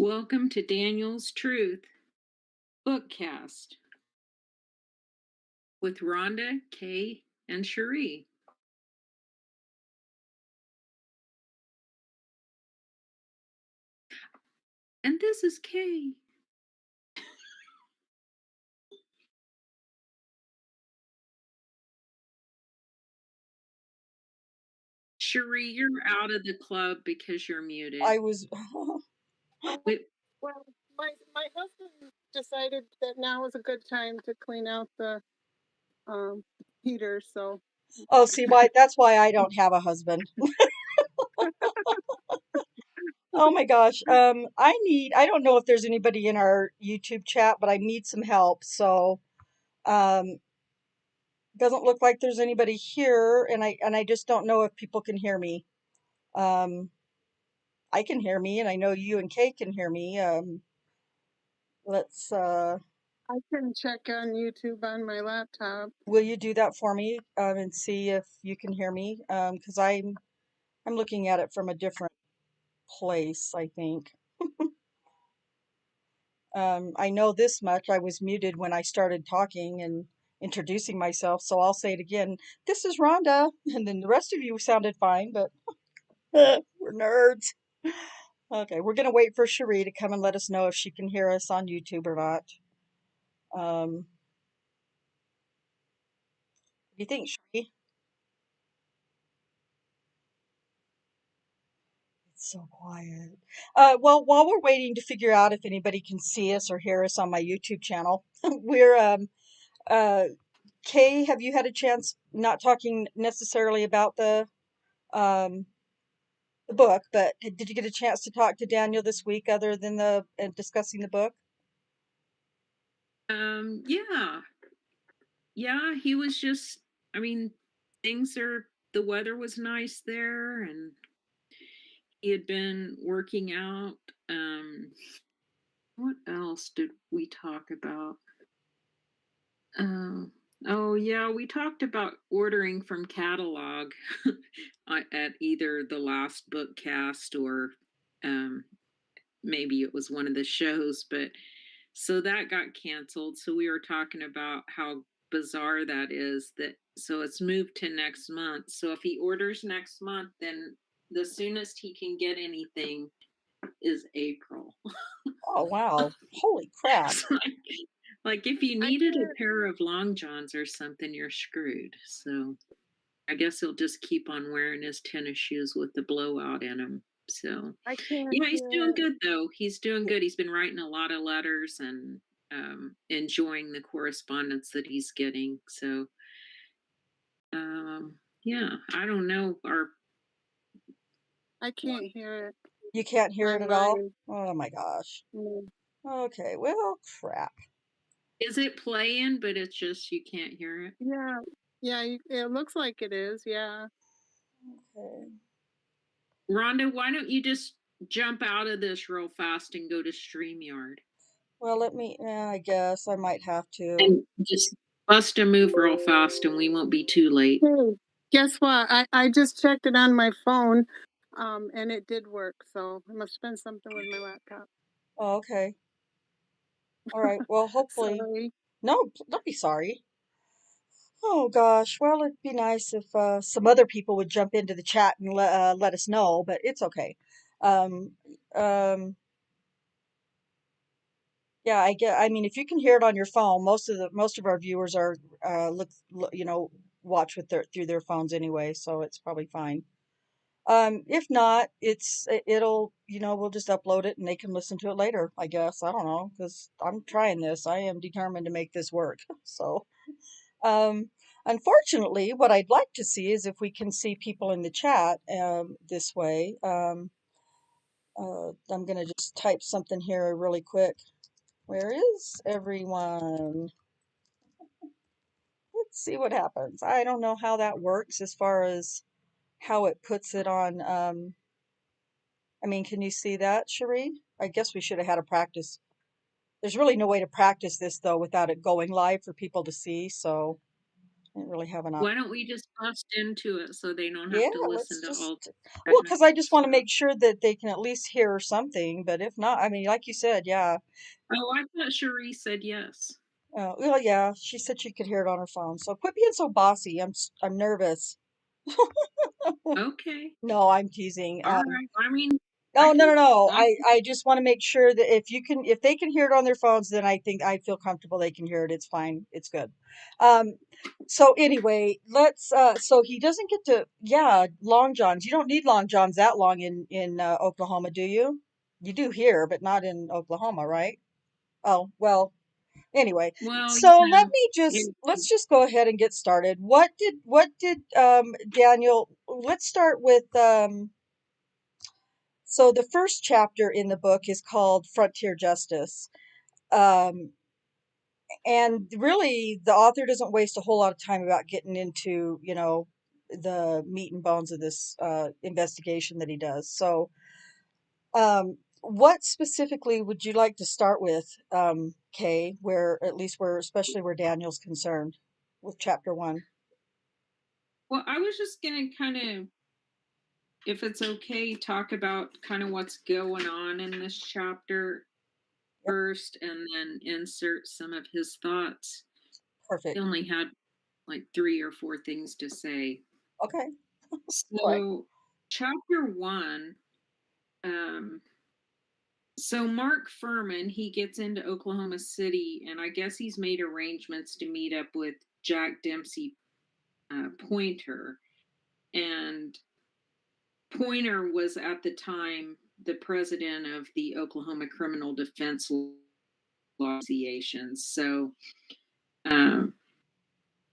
Welcome to Daniel's Truth Bookcast with Rhonda, Kay, and Cherie. And this is Kay. Cherie, you're out of the club because you're muted. I was. Wait, Well, my husband decided that now is a good time to clean out the heater, so Oh, see, that's why I don't have a husband. Oh my gosh. I don't know if there's anybody in our YouTube chat, but I need some help. So, um, doesn't look like there's anybody here, and I just don't know if people can hear me. Um, I can hear me, and I know you and Kay can hear me. Let's, I can check on YouTube on my laptop. will you do that for me, and see if you can hear me? Because I'm looking at it from a different place, I think. I know this much. I was muted when I started talking and introducing myself, so I'll say it again. This is Rhonda, and then the rest of you sounded fine, but we're nerds. Okay, we're gonna wait for Cherie to come and let us know if she can hear us on YouTube or not. What do you think, Cherie? It's so quiet. Well, while we're waiting to figure out if anybody can see us or hear us on my YouTube channel, we're uh, Kay, have you had a chance, not talking necessarily about um, the book, but did you get a chance to talk to Daniel this week other than the discussing the book? yeah. Yeah, he was just, I mean, the weather was nice there, and he had been working out. What else did we talk about? Um, oh yeah, we talked about ordering from catalog at either the last book cast or um, maybe it was one of the shows, but so that got canceled. So we were talking about how bizarre that is that so it's moved to next month. So if he orders next month, then the soonest he can get anything is April. Oh wow. Holy crap. So, like if you I needed a can't pair of long johns or something, you're screwed. So I guess he'll just keep on wearing his tennis shoes with the blowout in them. So I can't yeah, he's doing hear good though. He's doing good. He's been writing a lot of letters and enjoying the correspondence that he's getting. So yeah, I don't know. I can't hear it You can't hear it on at all? mine. Oh my gosh. Mm. Okay, well, crap. Is it playing? But it's just you can't hear it. Yeah, yeah, it looks like it is. Yeah, Okay. Rhonda, why don't you just jump out of this real fast and go to StreamYard Well, I guess I might have to. and just bust a move real fast, and we won't be too late. hey, guess what? I just checked it on my phone, and it did work. So it must have been something with my laptop. Oh, okay. All right. Well, hopefully. Sorry. No, don't be sorry. Oh gosh. Well, it'd be nice if some other people would jump into the chat and let us know, but it's okay. Um, um, yeah, I mean, if you can hear it on your phone, most of our viewers are watch with through their phones anyway, so it's probably fine. If not, it'll, we'll just upload it and they can listen to it later, I guess. I don't know, because I'm trying this. I am determined to make this work. So, um, unfortunately, what I'd like to see is if we can see people in the chat this way. I'm gonna just type something here really quick. Where is everyone? Let's see what happens. I don't know how that works as far as how it puts it on. I mean, can you see that, Cherie? I guess we should have had a practice. There's really no way to practice this though without it going live for people to see. So, I didn't really have an Why don't we just bust into it so they don't Yeah, have to let's listen to just all well, technical because I just want to stuff? make sure that they can at least hear something. But if not, I mean, like you said, yeah. Oh, I thought Cherie said yes. Well, yeah, she said she could hear it on her phone. So quit being so bossy. I'm nervous. Okay. No, I'm teasing. All right. I mean, I Oh, no, can no, no. I I just want to make sure that if they can hear it on their phones, then I think I feel comfortable they can hear it. It's fine. It's good. Um, so anyway, so he doesn't get to, yeah, long johns. You don't need long johns that long in Oklahoma, do you? You do here, but not in Oklahoma, right? Oh, well, anyway. well, So it, let's just go ahead and get started. What did Daniel, let's start with so the first chapter in the book is called Frontier Justice. Um, and really, the author doesn't waste a whole lot of time about getting into, the meat and bones of this investigation that he does. So, what specifically would you like to start with, Kay, especially where Daniel's concerned with chapter one? well, I was just gonna kind of, if it's okay, talk about kind of what's going on in this chapter Yep, first and then insert some of his thoughts. He perfect. only had like 3 or 4 things to say. Okay, go ahead. So, chapter one, um, so Mark Fuhrman, he gets into Oklahoma City, and I guess he's made arrangements to meet up with Jack Dempsey Pointer. And Pointer was at the time the president of the Oklahoma Criminal Defense Law Association. So um,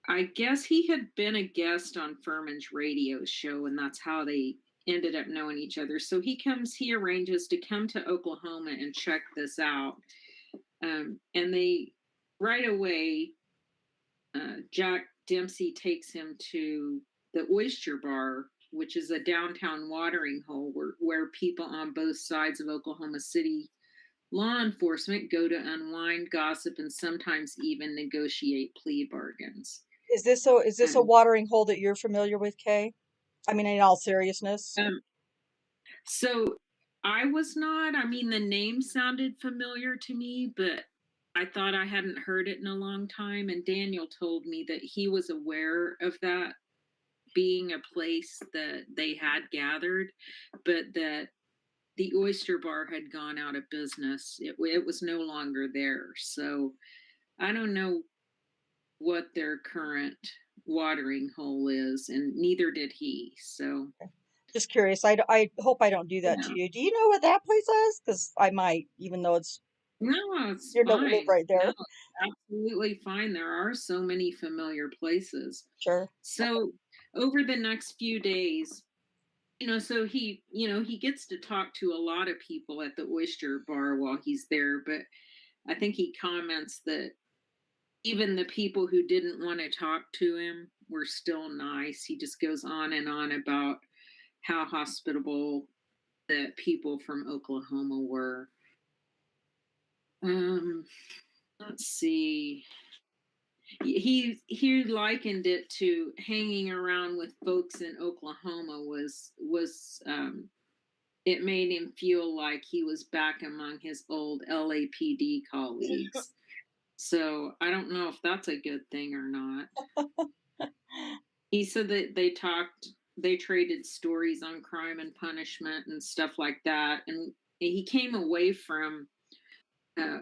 I guess he had been a guest on Furman's radio show, and that's how they ended up knowing each other. So he arranges to come to Oklahoma and check this out. And they, right away, Jack Dempsey takes him to the Oyster Bar, which is a downtown watering hole where people on both sides of Oklahoma City law enforcement go to unwind, gossip, and sometimes even negotiate plea bargains. Is this a Um, watering hole that you're familiar with, Kay? I mean, in all seriousness. um, so I was not. I mean, the name sounded familiar to me, but I thought I hadn't heard it in a long time. And Daniel told me that he was aware of that being a place that they had gathered, but that the oyster bar had gone out of business. It was no longer there. So I don't know what their current watering hole is, and neither did he. So, Just curious. I hope I don't do that yeah. to you. Do you know what that place is? Because I might, even though No, it's you don't live fine. right No, there. it's absolutely fine. There are so many familiar places. Sure. Okay. So, over the next few days, so he gets to talk to a lot of people at the oyster bar while he's there, but I think he comments that even the people who didn't want to talk to him were still nice. He just goes on and on about how hospitable the people from Oklahoma were. Um, let's see. He likened it to hanging around with folks in Oklahoma was it made him feel like he was back among his old LAPD colleagues. So I don't know if that's a good thing or not. He said that they traded stories on crime and punishment and stuff like that. And he came away from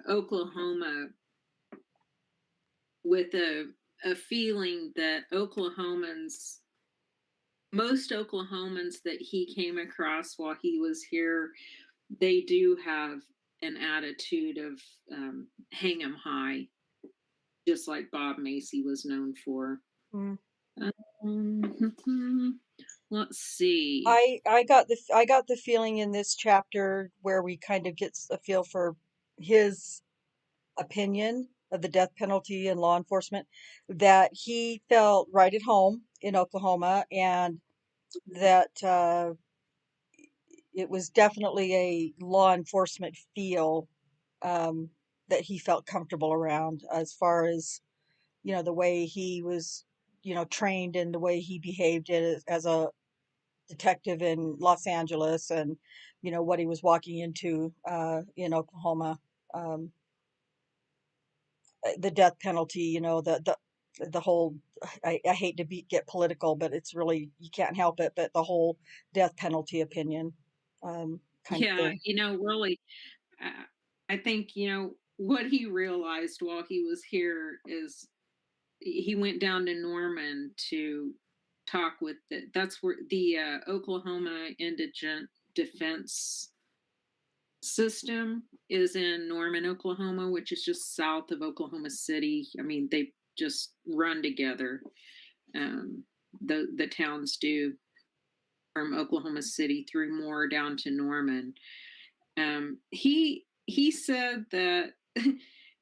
Oklahoma with a feeling that most Oklahomans that he came across while he was here, they do have an attitude of hang 'em high, just like Bob Macy was known for. Mm. Let's see. I got the feeling in this chapter where we kind of get a feel for his opinion of the death penalty and law enforcement, that he felt right at home in Oklahoma, and that it was definitely a law enforcement feel, um, that he felt comfortable around, as far as the way he was trained in the way he behaved as a detective in Los Angeles, and what he was walking into in Oklahoma. Um, the death penalty, the whole, I hate to get political, but it's really, you can't help it, but the whole death penalty opinion, kind of Yeah, thing. really, uh, I think, what he realized while he was here is he went down to Norman to talk with that's where the Oklahoma Indigent Defense System is in Norman, Oklahoma, which is just south of Oklahoma City. I mean, they just run together. Um, the towns do, from Oklahoma City through Moore down to Norman. He said that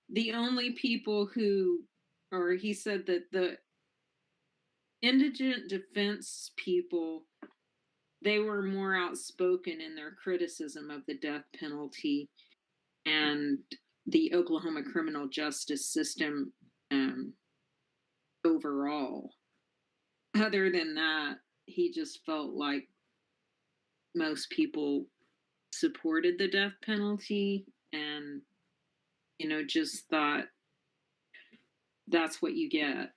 the only people who, or he said that the indigent defense people, they were more outspoken in their criticism of the death penalty and the Oklahoma criminal justice system, um, overall. Other than that, he just felt like most people supported the death penalty and, just thought that's what you get.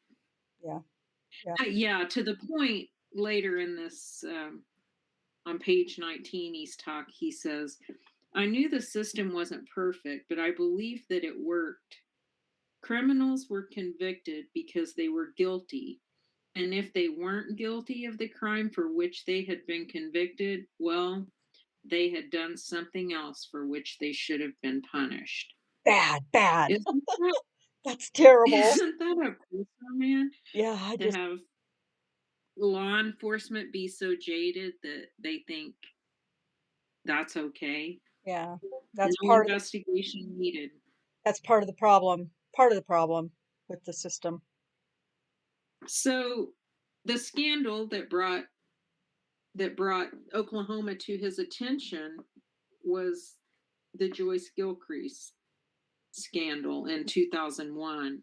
Yeah, yeah. Yeah, to the point later in this, on page 19, he says, I knew the system wasn't perfect, but I believed that it worked. Criminals were convicted because they were guilty. And if they weren't guilty of the crime for which they had been convicted, well, they had done something else for which they should have been punished. Bad, bad. Isn't that, That's terrible. isn't that a pressure, man? Yeah, I To just, have law enforcement be so jaded that they think that's okay. yeah, that's No part of investigation needed. that's part of the problem. Part of the problem with the system. So the scandal that brought Oklahoma to his attention was the Joyce Gilcrease scandal in 2001.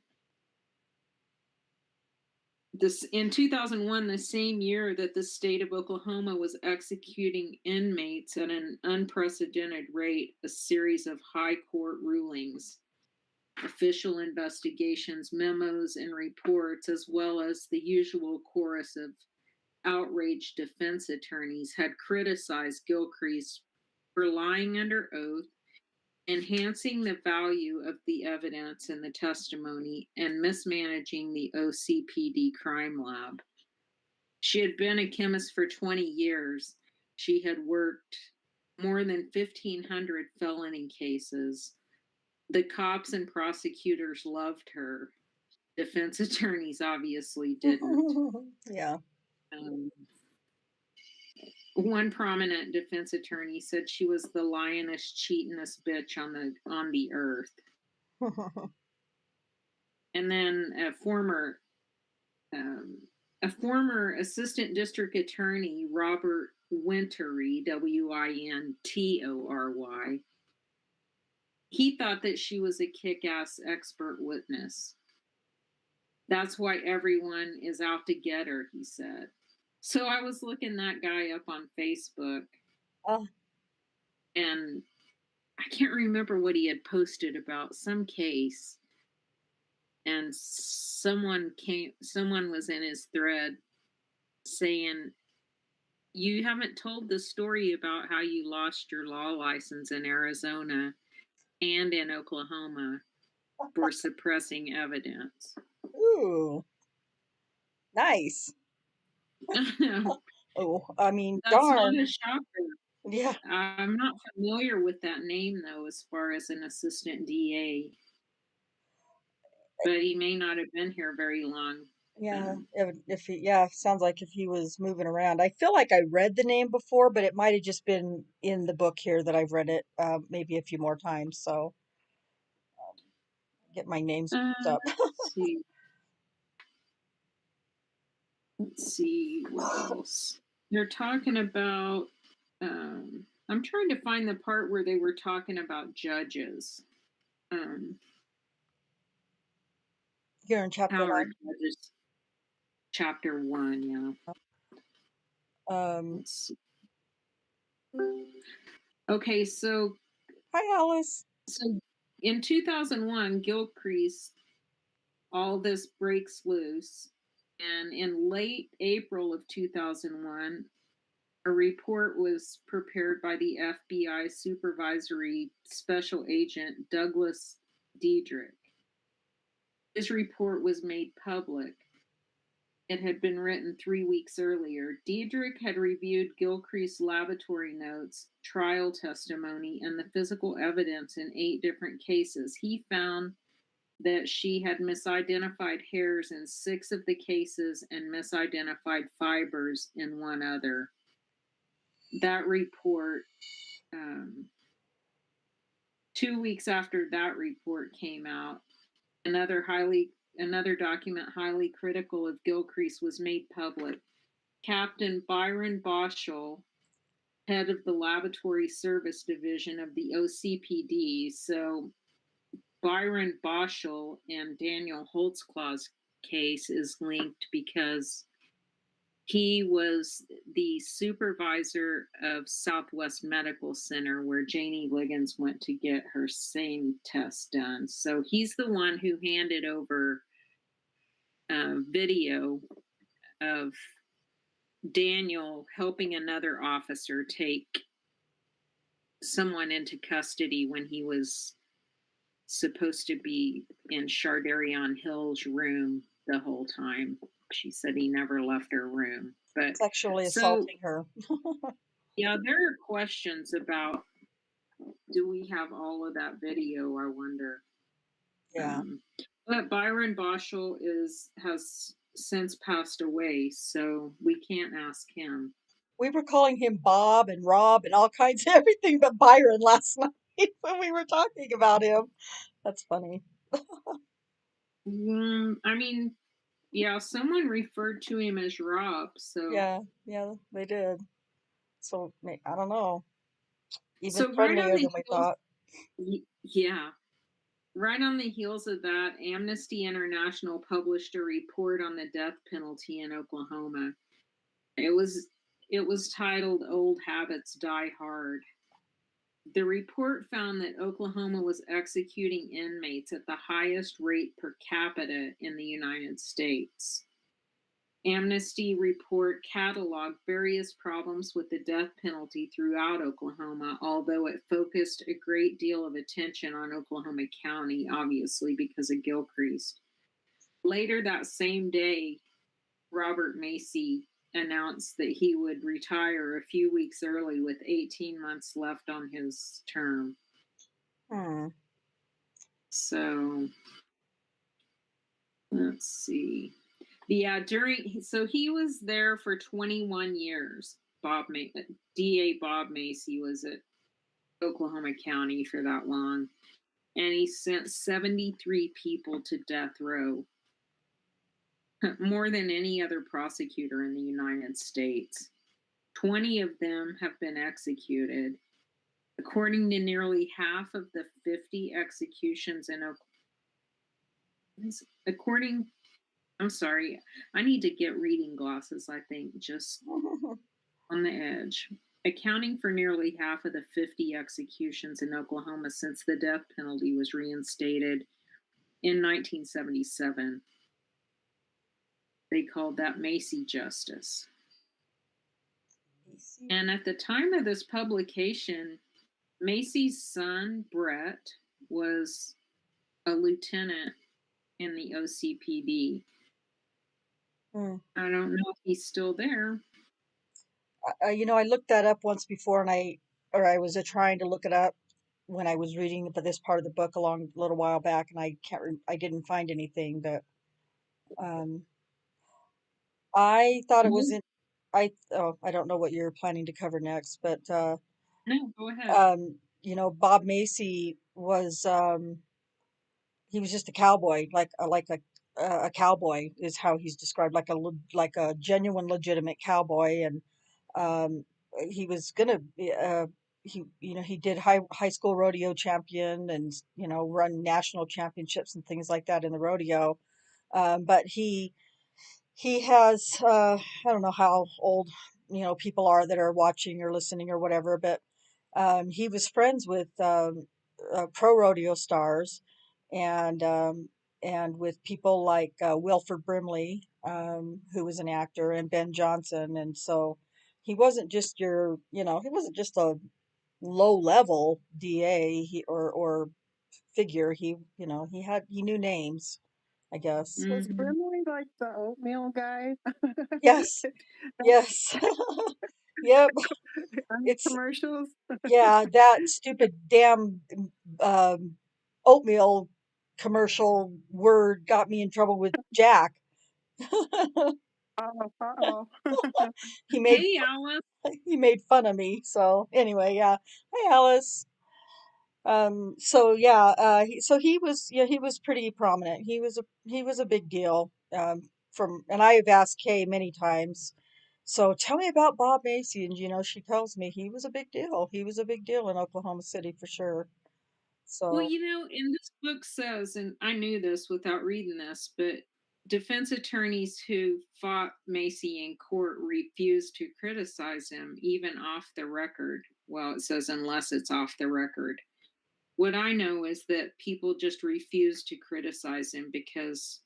This in 2001, the same year that the state of Oklahoma was executing inmates at an unprecedented rate, a series of high court rulings, official investigations, memos, and reports, as well as the usual chorus of outraged defense attorneys, had criticized Gilcrease for lying under oath, enhancing the value of the evidence and the testimony, and mismanaging the OCPD crime lab. She had been a chemist for 20 years. She had worked more than 1,500 felony cases. The cops and prosecutors loved her. Defense attorneys obviously didn't. Yeah. Um, One prominent defense attorney said she was the lioness, cheatinest bitch on the earth. And then um, a former assistant district attorney, Robert Wintory, Wintory, he thought that she was a kick-ass expert witness. That's why everyone is out to get her, he said. So I was looking that guy up on Facebook, Oh, and I can't remember what he had posted about some case, and someone was in his thread saying, you haven't told the story about how you lost your law license in Arizona and in Oklahoma for suppressing evidence. ooh, nice. That's Oh, I mean, not darn. a shocker. Yeah, I'm not familiar with that name, though, as far as an assistant DA, but he may not have been here very long. yeah. Um, If he, yeah, sounds like if he was moving around. I feel like I read the name before, but it might have just been in the book here that I've read it maybe a few more times. So get my names mixed up. let's see. Let's see what else. They're talking about. I'm trying to find the part where they were talking about judges. Um, Here in chapter how are nine. judges? chapter 1, yeah. Um, Let's see. Okay, Hi, Alice. so in 2001, Gilcrease, all this breaks loose, and in late April of 2001, a report was prepared by the FBI supervisory special agent Douglas Diedrich. His report was made public. It had been written 3 weeks earlier. Diedrich had reviewed Gilcrease's laboratory notes, trial testimony, and the physical evidence in 8 different cases. He found that she had misidentified hairs in 6 of the cases and misidentified fibers in one other. That report, um, 2 weeks after that report came out, another document highly critical of Gilcrease was made public. Captain Byron Boschel, head of the Laboratory Service Division of the OCPD. So Byron Boschel and Daniel Holtzclaw's case is linked because he was the supervisor of Southwest Medical Center where Janie Liggins went to get her same test done. So he's the one who handed over a video of Daniel helping another officer take someone into custody when he was supposed to be in Chardarion Hill's room the whole time. She said he never left her room. But Sexually so, assaulting her. yeah, there are questions about, do we have all of that video? I wonder. Yeah. Um, but Byron Boschel has since passed away, so we can't ask him. We were calling him Bob and Rob and all kinds of everything but Byron last night when we were talking about him. That's funny. I mean, yeah, someone referred to him as Rob, so Yeah, yeah, they did. So I don't know. Even so right on friendlier the than we heels, thought. yeah, right on the heels of that, Amnesty International published a report on the death penalty in Oklahoma. It was it was titled "Old Habits Die Hard." The report found that Oklahoma was executing inmates at the highest rate per capita in the United States. Amnesty report cataloged various problems with the death penalty throughout Oklahoma, although it focused a great deal of attention on Oklahoma County, obviously because of Gilcrease. Later that same day, Robert Macy announced that he would retire a few weeks early with 18 months left on his term. Hmm. So let's see. Yeah, so he was there for 21 years. DA Bob Macy was at Oklahoma County for that long, and he sent 73 people to death row, more than any other prosecutor in the United States. 20 of them have been executed. According to nearly half of the 50 executions in Oklahoma, according I'm sorry, I need to get reading glasses, I think, just on the edge. Accounting for nearly half of the 50 executions in Oklahoma since the death penalty was reinstated in 1977. They called that Macy Justice. And at the time of this publication, Macy's son, Brett, was a lieutenant in the OCPD. Hmm. I don't know if he's still there. I looked that up once before, and I was trying to look it up when I was reading this part of the book a little while back, and I didn't find anything. But um, I thought it was No, in. I don't know what you're planning to cover next, but go ahead. Bob Macy was he was just a cowboy, like a cowboy is how he's described, like a genuine, legitimate cowboy, and um, he was gonna be he did high school rodeo champion, and run national championships and things like that in the rodeo, but he has, I don't know how old, people are that are watching or listening or whatever, but he was friends with pro rodeo stars and with people like Wilford Brimley, who was an actor, and Ben Johnson. And so he wasn't just he wasn't just a low level DA or figure. He knew names, I guess. Was Mm-hmm. Brimley like the oatmeal guy Yes, yes, yep. on the It's commercials? Yeah, that stupid damn um, oatmeal commercial word got me in trouble with Jack. Oh, uh-oh. He made Hey, Alice. he made fun of me. So anyway, yeah. Hi, Alice. So yeah, he was, he was pretty prominent. He was a big deal. And I have asked Kay many times. So tell me about Bob Macy, and she tells me he was a big deal. He was a big deal in Oklahoma City for sure. Well, So in this book says, and I knew this without reading this, but defense attorneys who fought Macy in court refused to criticize him, even off the record. Well, it says unless it's off the record. What I know is that people just refuse to criticize him because,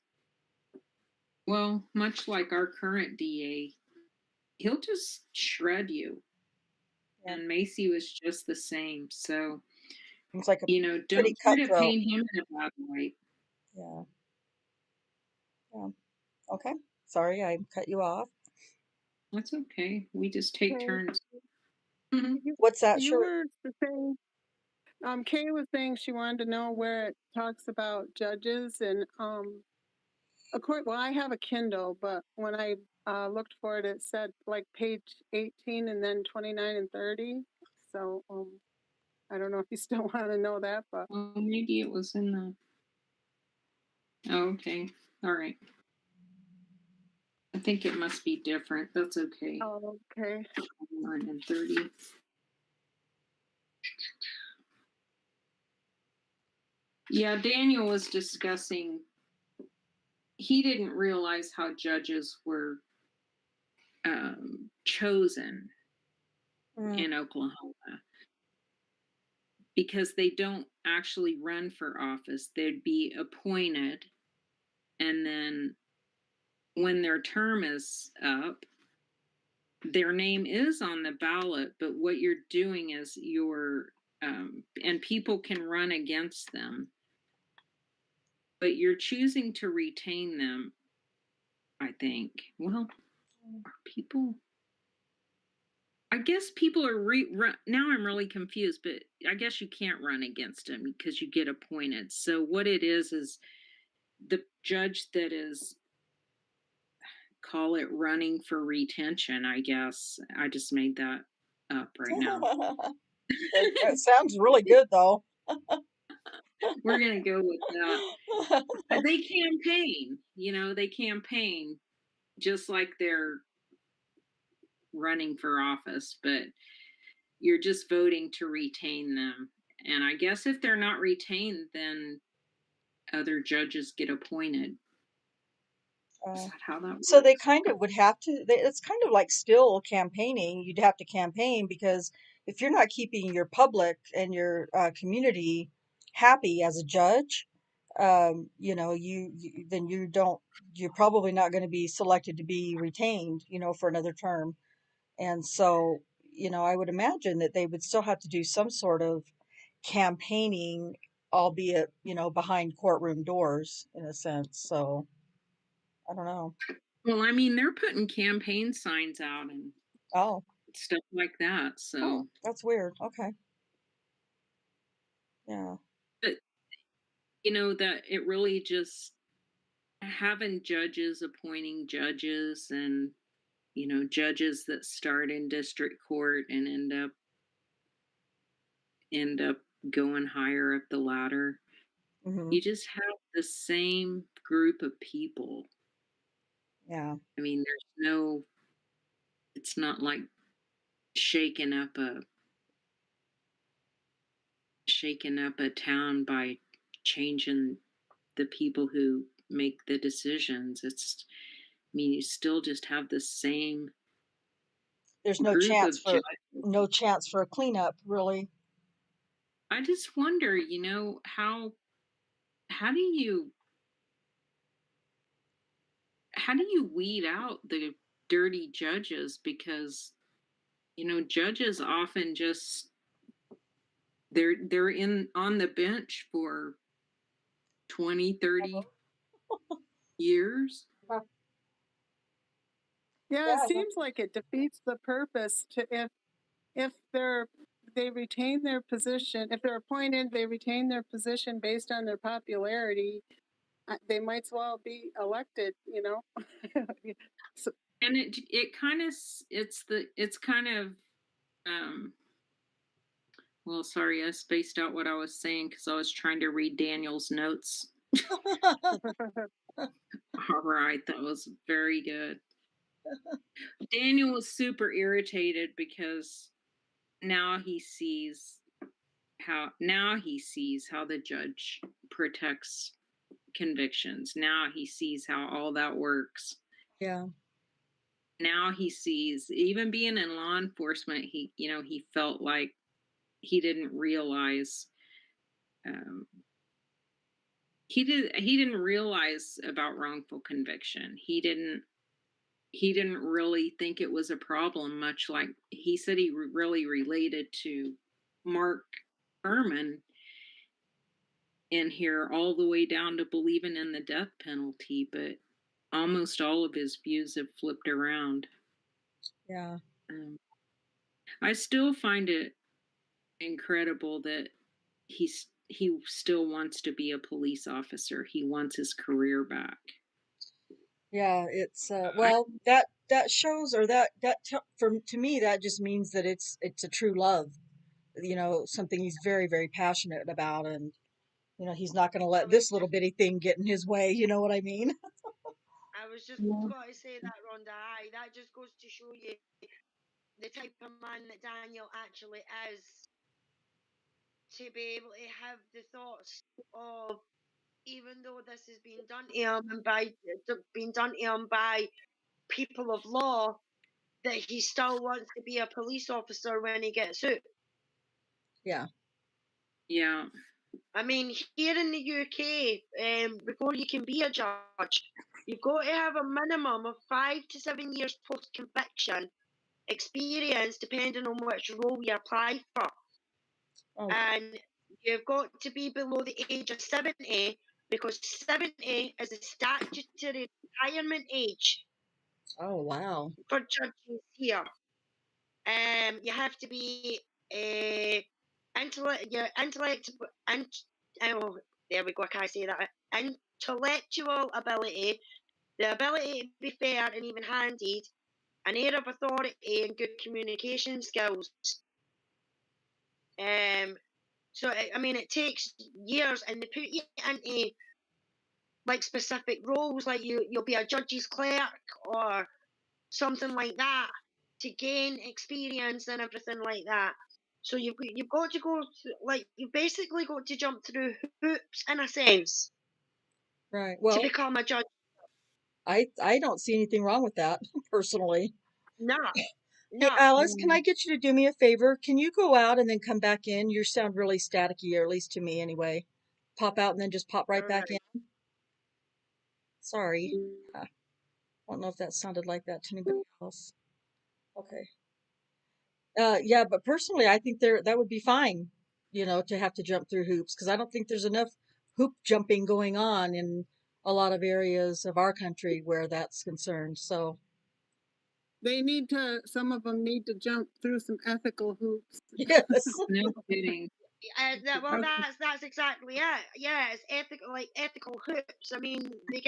well, much like our current DA, he'll just shred you. yeah, And Macy was just the same. So, seems like a pretty don't try to cutthroat. paint him in a bad light. Yeah, yeah. Okay. Sorry, I cut you off. That's okay. We just take Okay. turns. Mhm. You, What's that you shirt? were saying, Kay was saying she wanted to know where it talks about judges and of course, well, I have a Kindle, but when I looked for it, it said like page 18 and then 29 and 30. So I don't know if you still want to know that, but Well, maybe it was in the. Oh, okay. All right. I think it must be different. That's okay. oh, okay. 29 and 30. Yeah, Daniel was discussing. He didn't realize how judges were chosen Mm, in Oklahoma because they don't actually run for office. They'd be appointed, and then when their term is up, their name is on the ballot, but what you're doing is and people can run against them, but you're choosing to retain them, I think. Well, are people. I guess people are now. I'm really confused, but I guess you can't run against them because you get appointed. So what it is the judge that is, call it running for retention. I guess I just made that up right now. that sounds really good though. We're gonna go with that. They campaign, they campaign just like they're running for office, but you're just voting to retain them. And I guess if they're not retained, then other judges get appointed. Is Uh, that how that so they works? kind of would have to. It's kind of like still campaigning. You'd have to campaign because if you're not keeping your public and your community happy as a judge, then you don't. You're probably not going to be selected to be retained, for another term. And so, I would imagine that they would still have to do some sort of campaigning, albeit, behind courtroom doors in a sense. So I don't know. Well, I mean, they're putting campaign signs out and Oh, stuff like that. So, that's weird. Okay. Yeah. but that it really just having judges appointing judges and judges that start in district court and end up going higher up the ladder. Hmm. You just have the same group of people. Yeah. I mean, it's not like shaking up a shaking up a town by changing the people who make the decisions. mean, you still just have the same There's group of judges. no chance for a cleanup, really. I just wonder, how do you how do you weed out the dirty judges? Because judges often just they're in on the bench for 20, 30 years. Uh, Yeah, it Yeah, seems like it defeats the purpose to if they retain their position, if they're appointed, they retain their position based on their popularity. They might as well be elected, So, And it kind of it's kind of um well, sorry, I spaced out what I was saying because I was trying to read Daniel's notes. All right, that was very good. Daniel was super irritated because now he sees how the judge protects convictions. Now he sees how all that works. yeah, Now he sees, even being in law enforcement, he felt like he didn't realize um, he didn't realize about wrongful conviction. He didn't really think it was a problem, much like he said he really related to Mark Fuhrman in here, all the way down to believing in the death penalty, but almost all of his views have flipped around. yeah. Um, I still find it incredible that he still wants to be a police officer. He wants his career back. Yeah, it's I well, that shows, or to me that just means that it's a true love, something he's very, very passionate about, and he's not going to I let was this little just bitty thing get in his way, you know what I mean? I was just yeah. going to say that, Rhonda. Aye, that just goes to show you the type of man that Daniel actually is, to be able to have the thoughts of, even though this has been done to him and been done to him by people of law, that he still wants to be a police officer when he gets out. Yeah, Yeah. I mean, here in the UK, before you can be a judge, you've got to have a minimum of 5 to 7 years post conviction experience, depending on which role you apply for. oh, And you've got to be below the age of 70, because 70 is the statutory retirement age oh, wow. for judges here. You have to be a your intellect, and oh, there we go. Can I say that? Intellectual ability, the ability to be fair and even-handed, an air of authority, and good communication skills. Um, so I mean, it takes years, and they put you into like specific roles, like you'll be a judge's clerk or something like that, to gain experience and everything like that. So you've got to go through, like you've basically got to jump through hoops in a sense Right. to Well, become a judge. I don't see anything wrong with that personally. No, Hey, no. Alice, can I get you to do me a favor? Can you go out and then come back in? You sound really staticky, or at least to me anyway. Pop out and then just pop right All back in. right. Sorry. I don't know if that sounded like that to anybody else. Okay. Yeah, but personally, I think that would be fine, to have to jump through hoops, because I don't think there's enough hoop jumping going on in a lot of areas of our country where that's concerned. So, Some of them need to jump through some ethical hoops. yes. No kidding. Well, that's exactly it. Yeah, it's ethical hoops. I mean, they've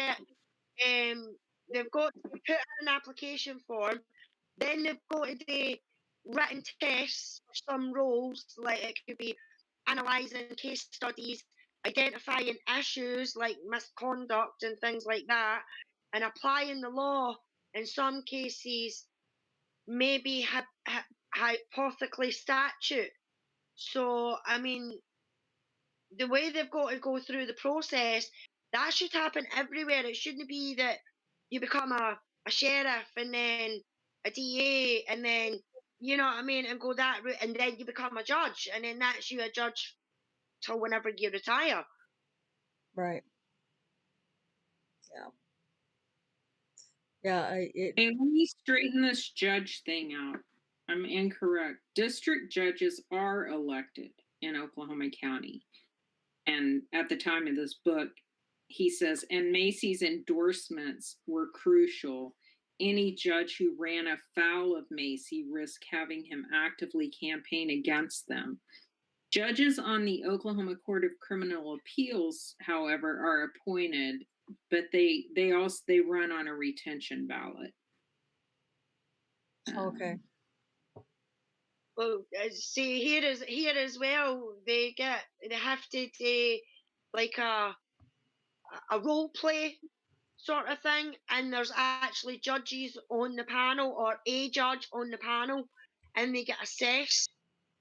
got to put in an application form. Then they've got to do written tests for some roles, like it could be analysing case studies, identifying issues like misconduct and things like that, and applying the law in some cases, maybe hypothetically statute. So, I mean, the way they've got to go through the process, that should happen everywhere. It shouldn't be that you become a sheriff and then a DA and then, you know what I mean, and go that route, and then you become a judge, and then that's you a judge till whenever you retire. Right. Yeah. Yeah. And let me straighten this judge thing out. I'm incorrect. District judges are elected in Oklahoma County. And at the time of this book, he says, and Macy's endorsements were crucial. Any judge who ran afoul of Macy risked having him actively campaign against them. Judges on the Oklahoma Court of Criminal Appeals, however, are appointed, but they run on a retention ballot. Okay. Well, see, here as well. They have to do like a role play sort of thing, and there's actually judges on the panel or a judge on the panel, and they get assessed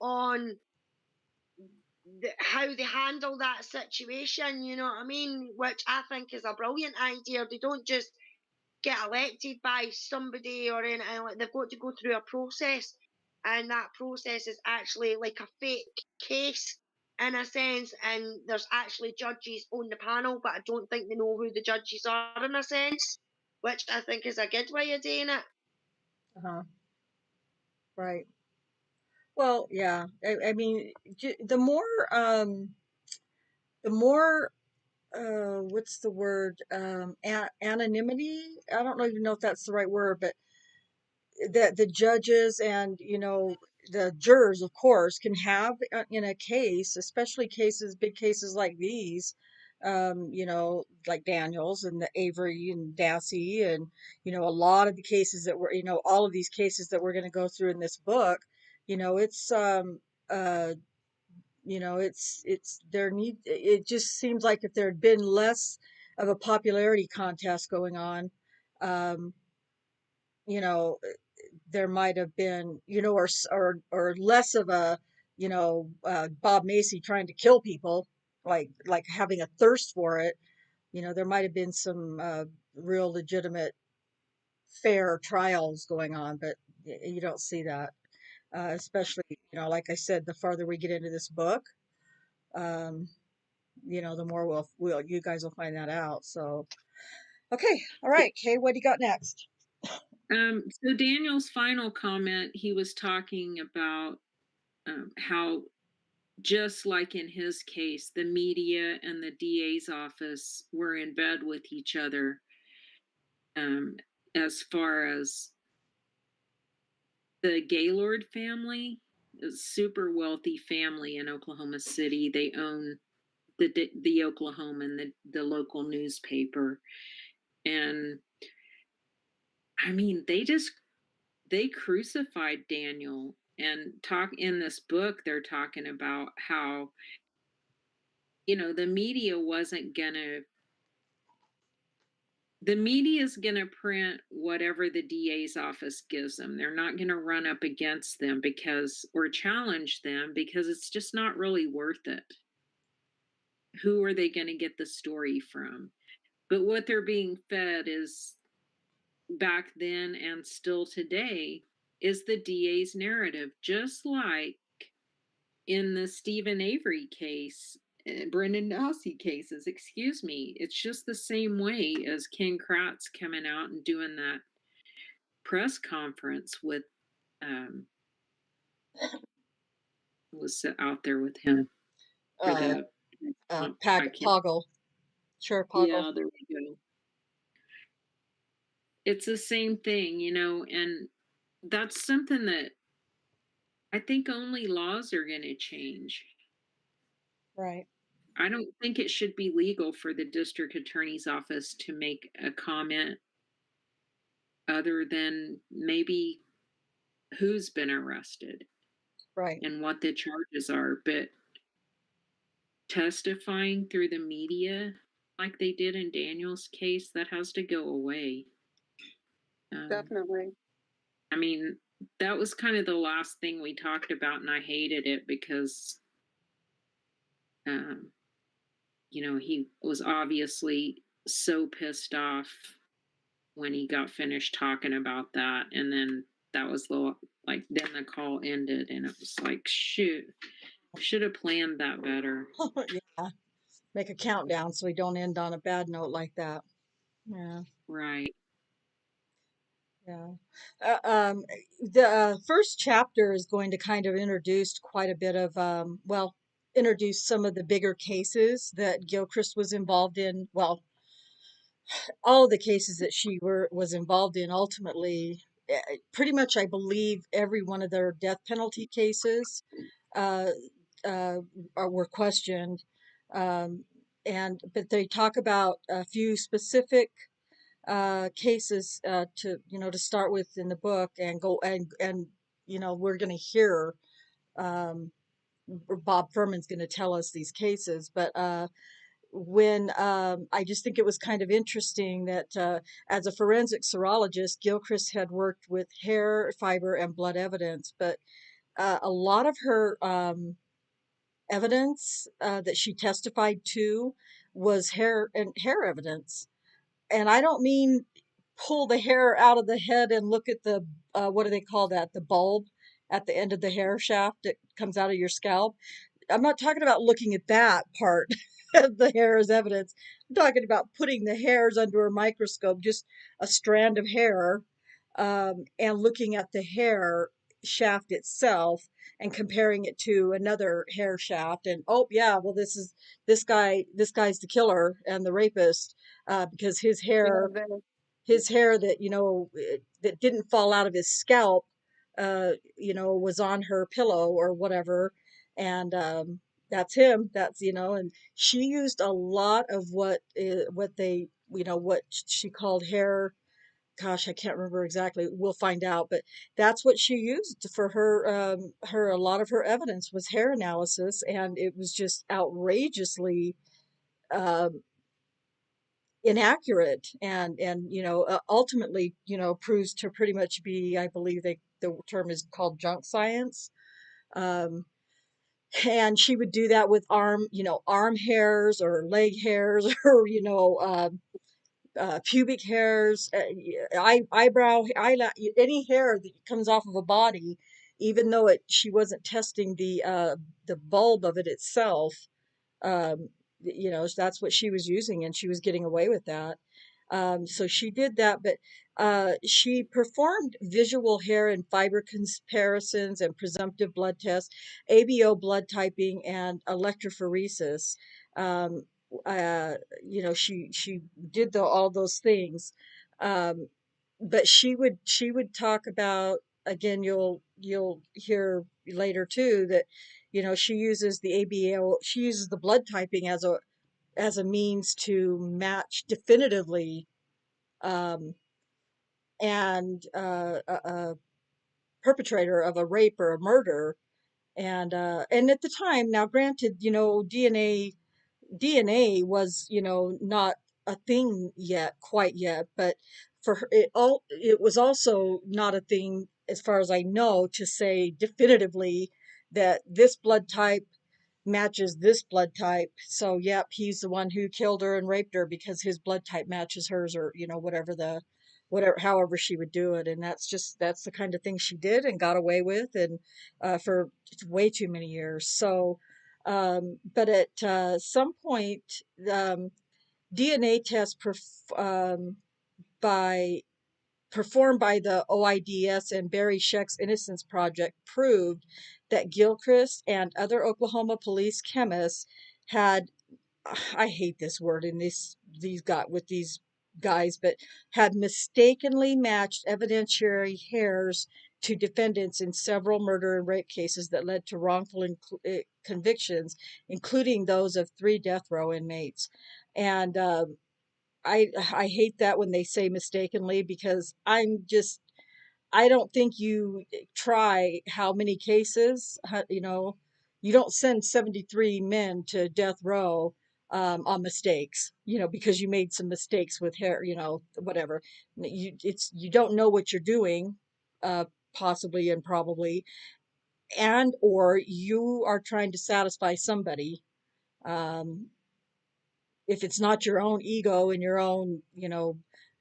on how they handle that situation. You know what I mean? Which I think is a brilliant idea. They don't just get elected by somebody or anything. Like, they've got to go through a process, and that process is actually like a fake case in a sense, and there's actually judges on the panel, but I don't think they know who the judges are in a sense, which I think is a good way of doing it. Uh-huh. Right. Well, yeah. I mean, the more, what's the word? Anonymity. I don't even know if that's the right word, but that the judges and, the jurors, of course, can have in a case, especially big cases like these, like Daniels and the Avery and Dassey, and, a lot of the cases all of these cases that we're going to go through in this book, it's, uh, it just seems like if there had been less of a popularity contest going on, um, you know, there might have been, or less of a, Bob Macy trying to kill people, like having a thirst for it. There might have been some real legitimate, fair trials going on, but you don't see that. Especially, like I said, the farther we get into this book, um, the more you guys will find that out. So, okay, all right, Kay, what do you got next? So Daniel's final comment, he was talking about how, just like in his case, the media and the DA's office were in bed with each other, as far as the Gaylord family, a super wealthy family in Oklahoma City. They own the Oklahoman, the local newspaper, and I mean, they crucified Daniel. And talk in this book, they're talking about how, the media wasn't gonna the media is going to print whatever the DA's office gives them. They're not going to run up against them or challenge them, because it's just not really worth it. Who are they going to get the story from? But what they're being fed is, back then and still today, is the DA's narrative, just like in the Stephen Avery case, Brendan Dassey cases, excuse me. It's just the same way as Ken Kratz coming out and doing that press conference with, was out there with him for Uh, the, I can't, Poggle. Sure, Poggle. yeah, there we go. It's the same thing, and that's something that I think only laws are going to change. Right. I don't think it should be legal for the district attorney's office to make a comment other than maybe who's been arrested Right. and what the charges are. But testifying through the media, like they did in Daniel's case, that has to go away. Definitely. I mean, that was kind of the last thing we talked about, and I hated it because, he was obviously so pissed off when he got finished talking about that, and then that was the like then the call ended, and it was like, shoot, should have planned that better. Yeah, make a countdown so we don't end on a bad note like that. Yeah, Right. yeah. Uh, um, the first chapter is going to kind of introduce quite a bit of, well, introduce some of the bigger cases that Gilchrist was involved in. Well, all of the cases that she was involved in ultimately, pretty much, I believe, every one of their death penalty cases uh, uh, were questioned. Um, and but they talk about a few specific cases to start with in the book and go and we're going to hear um, Bob Furman's going to tell us these cases, but when I just think it was kind of interesting that as a forensic serologist, Gilchrist had worked with hair fiber and blood evidence, but a lot of her evidence that she testified to was hair evidence. And I don't mean pull the hair out of the head and look at the what do they call that? The bulb at the end of the hair shaft that comes out of your scalp. I'm not talking about looking at that part of the hair as evidence. I'm talking about putting the hairs under a microscope, just a strand of hair, and looking at the hair shaft itself and comparing it to another hair shaft. And oh yeah, well this guy's the killer and the rapist because Yeah, his hair that that didn't fall out of his scalp was on her pillow or whatever, and that's him. That's and she used a lot of what they what she called hair. Gosh, I can't remember exactly. We'll find out, but that's what she used for her a lot of her evidence was hair analysis, and it was just outrageously um inaccurate, and ultimately proves to pretty much be, I believe the term is called junk science. um and she would do that with arm hairs or leg hairs or pubic hairs, eyebrow, any hair that comes off of a body, even though she wasn't testing the bulb of it itself. um, that's what she was using, and she was getting away with that. So she did that, but she performed visual hair and fiber comparisons and presumptive blood tests, ABO blood typing, and electrophoresis. Um, uh, she did all those things, um, but she would talk about, again, you'll hear later too, that she uses the ABO, she uses the blood typing as a means to match definitively um, and a perpetrator of a rape or a murder. And at the time, now granted, DNA was not a thing yet, quite yet, but for her, it was also not a thing, as far as I know, to say definitively that this blood type matches this blood type. So, yep, he's the one who killed her and raped her because his blood type matches hers, or however she would do it. And that's the kind of thing she did and got away with, and for way too many years. So, but at some point, um, DNA tests by performed by the OIDS and Barry Scheck's Innocence Project proved that Gilchrist and other Oklahoma police chemists had, I hate this word in these got with these guys, but had mistakenly matched evidentiary hairs to defendants in several murder and rape cases that led to wrongful convictions, including those of 3 death row inmates. And I hate that when they say mistakenly, because I don't think you try how many cases, you don't send 73 men to death row on mistakes, because you made some mistakes with hair, whatever. You don't know what you're doing, uh, possibly and probably, and or you are trying to satisfy somebody. Um, if it's not your own ego and your own,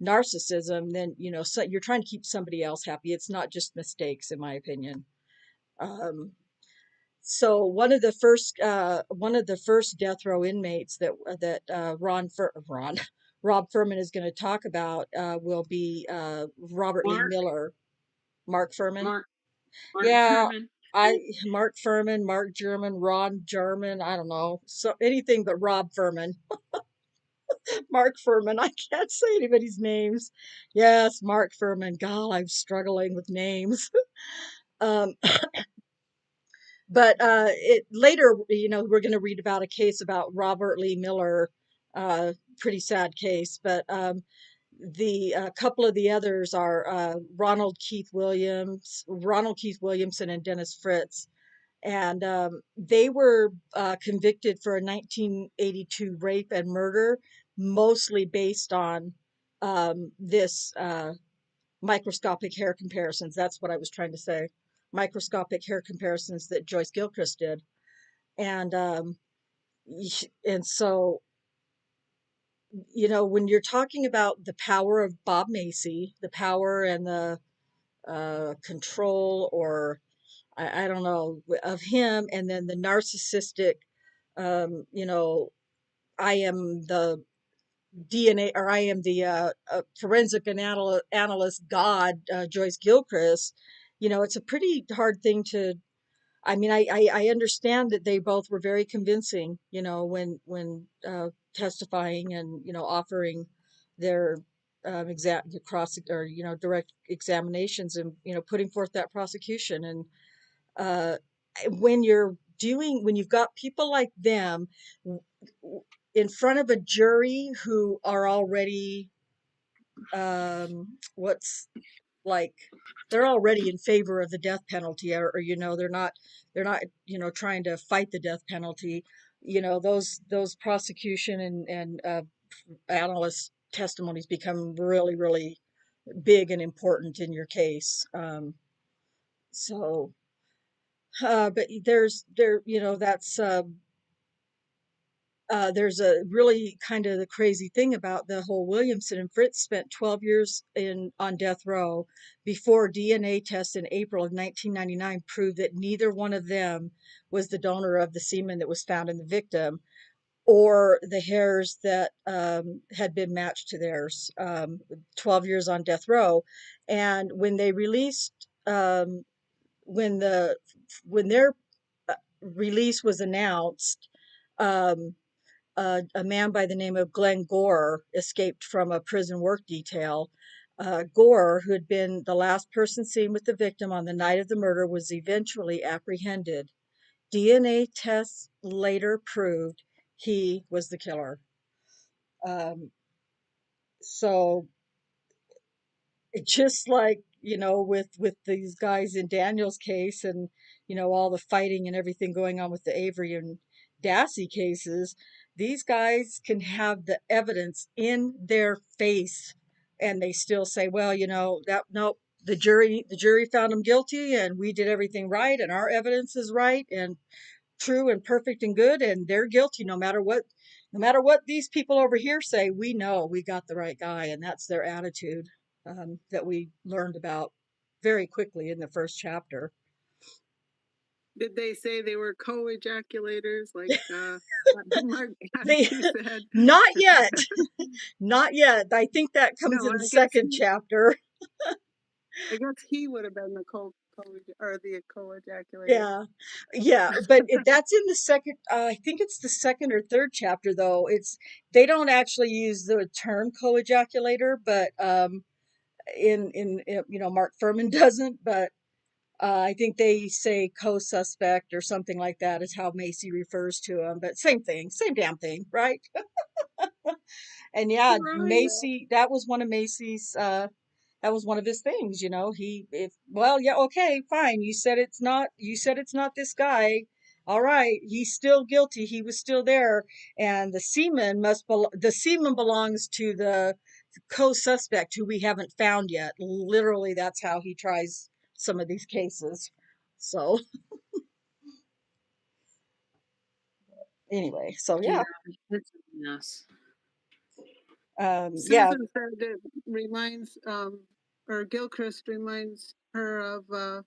narcissism, then so you're trying to keep somebody else happy. It's not just mistakes, in my opinion. So one of the first death row inmates that Rob Fuhrman is going to talk about will be Robert Lee Mark, Miller. Mark Fuhrman. Mark, Mark Yeah, Fuhrman. Mark Fuhrman, Mark German, Ron German. I don't know, so anything but Rob Fuhrman. Mark Fuhrman. I can't say anybody's names. Yes, Mark Fuhrman. God, I'm struggling with names. Um, but it later, we're going to read about a case about Robert Lee Miller. Pretty sad case, but the couple of the others are Ronald Keith Williamson, and Dennis Fritz, and they were convicted for a 1982 rape and murder, mostly based on this microscopic hair comparisons. That's what I was trying to say. Microscopic hair comparisons that Joyce Gilchrist did, and so when you're talking about the power of Bob Macy, the power and the control, or I don't know, of him, and then the narcissistic, you know, I am the DNA, or I am the forensic analyst God, Joyce Gilchrist. It's a pretty hard thing to. I mean, I understand that they both were very convincing, when testifying and offering their cross, or direct examinations, and putting forth that prosecution. And uh, when you've got people like them in front of a jury who are already what's like they're already in favor of the death penalty, or they're not trying to fight the death penalty. Those prosecution and analyst testimonies become really, really big and important in your case. So but there's a really kind of the crazy thing about the whole. Williamson and Fritz spent 12 years on death row before DNA tests in April of 1999 proved that neither one of them was the donor of the semen that was found in the victim, or the hairs that had been matched to theirs. 12 years on death row, and when they released, when their release was announced, um, a man by the name of Glenn Gore escaped from a prison work detail. Gore, who had been the last person seen with the victim on the night of the murder, was eventually apprehended. DNA tests later proved he was the killer. So just like with these guys in Daniel's case, and all the fighting and everything going on with the Avery and Dassey cases, these guys can have the evidence in their face, and they still say, well, that nope, the jury found him guilty, and we did everything right, and our evidence is right and true and perfect and good, and they're guilty no matter what these people over here say. We know we got the right guy, and that's their attitude, that we learned about very quickly in the first chapter. Did they say they were co-ejaculators like Mark They said? not yet. Not yet. I think that comes No, in the second chapter. I guess he would have been the co-ejaculator. Yeah, but that's in the second. I think it's the second or third chapter, though. They don't actually use the term co-ejaculator, but in Mark Fuhrman doesn't, but I think they say co-suspect or something like that is how Macy refers to him. But same thing, same damn thing, right? And yeah, Right. Macy, that was one of Macy's. That was one of his things, yeah, okay, fine. You said it's not. You said it's not this guy. All right, he's still guilty. He was still there, and the semen belongs to the co-suspect who we haven't found yet. Literally, that's how he tries some of these cases. So anyway, so yeah. Yeah, it's a mess. Yeah. Susan said it reminds, or Gilchrist reminds her of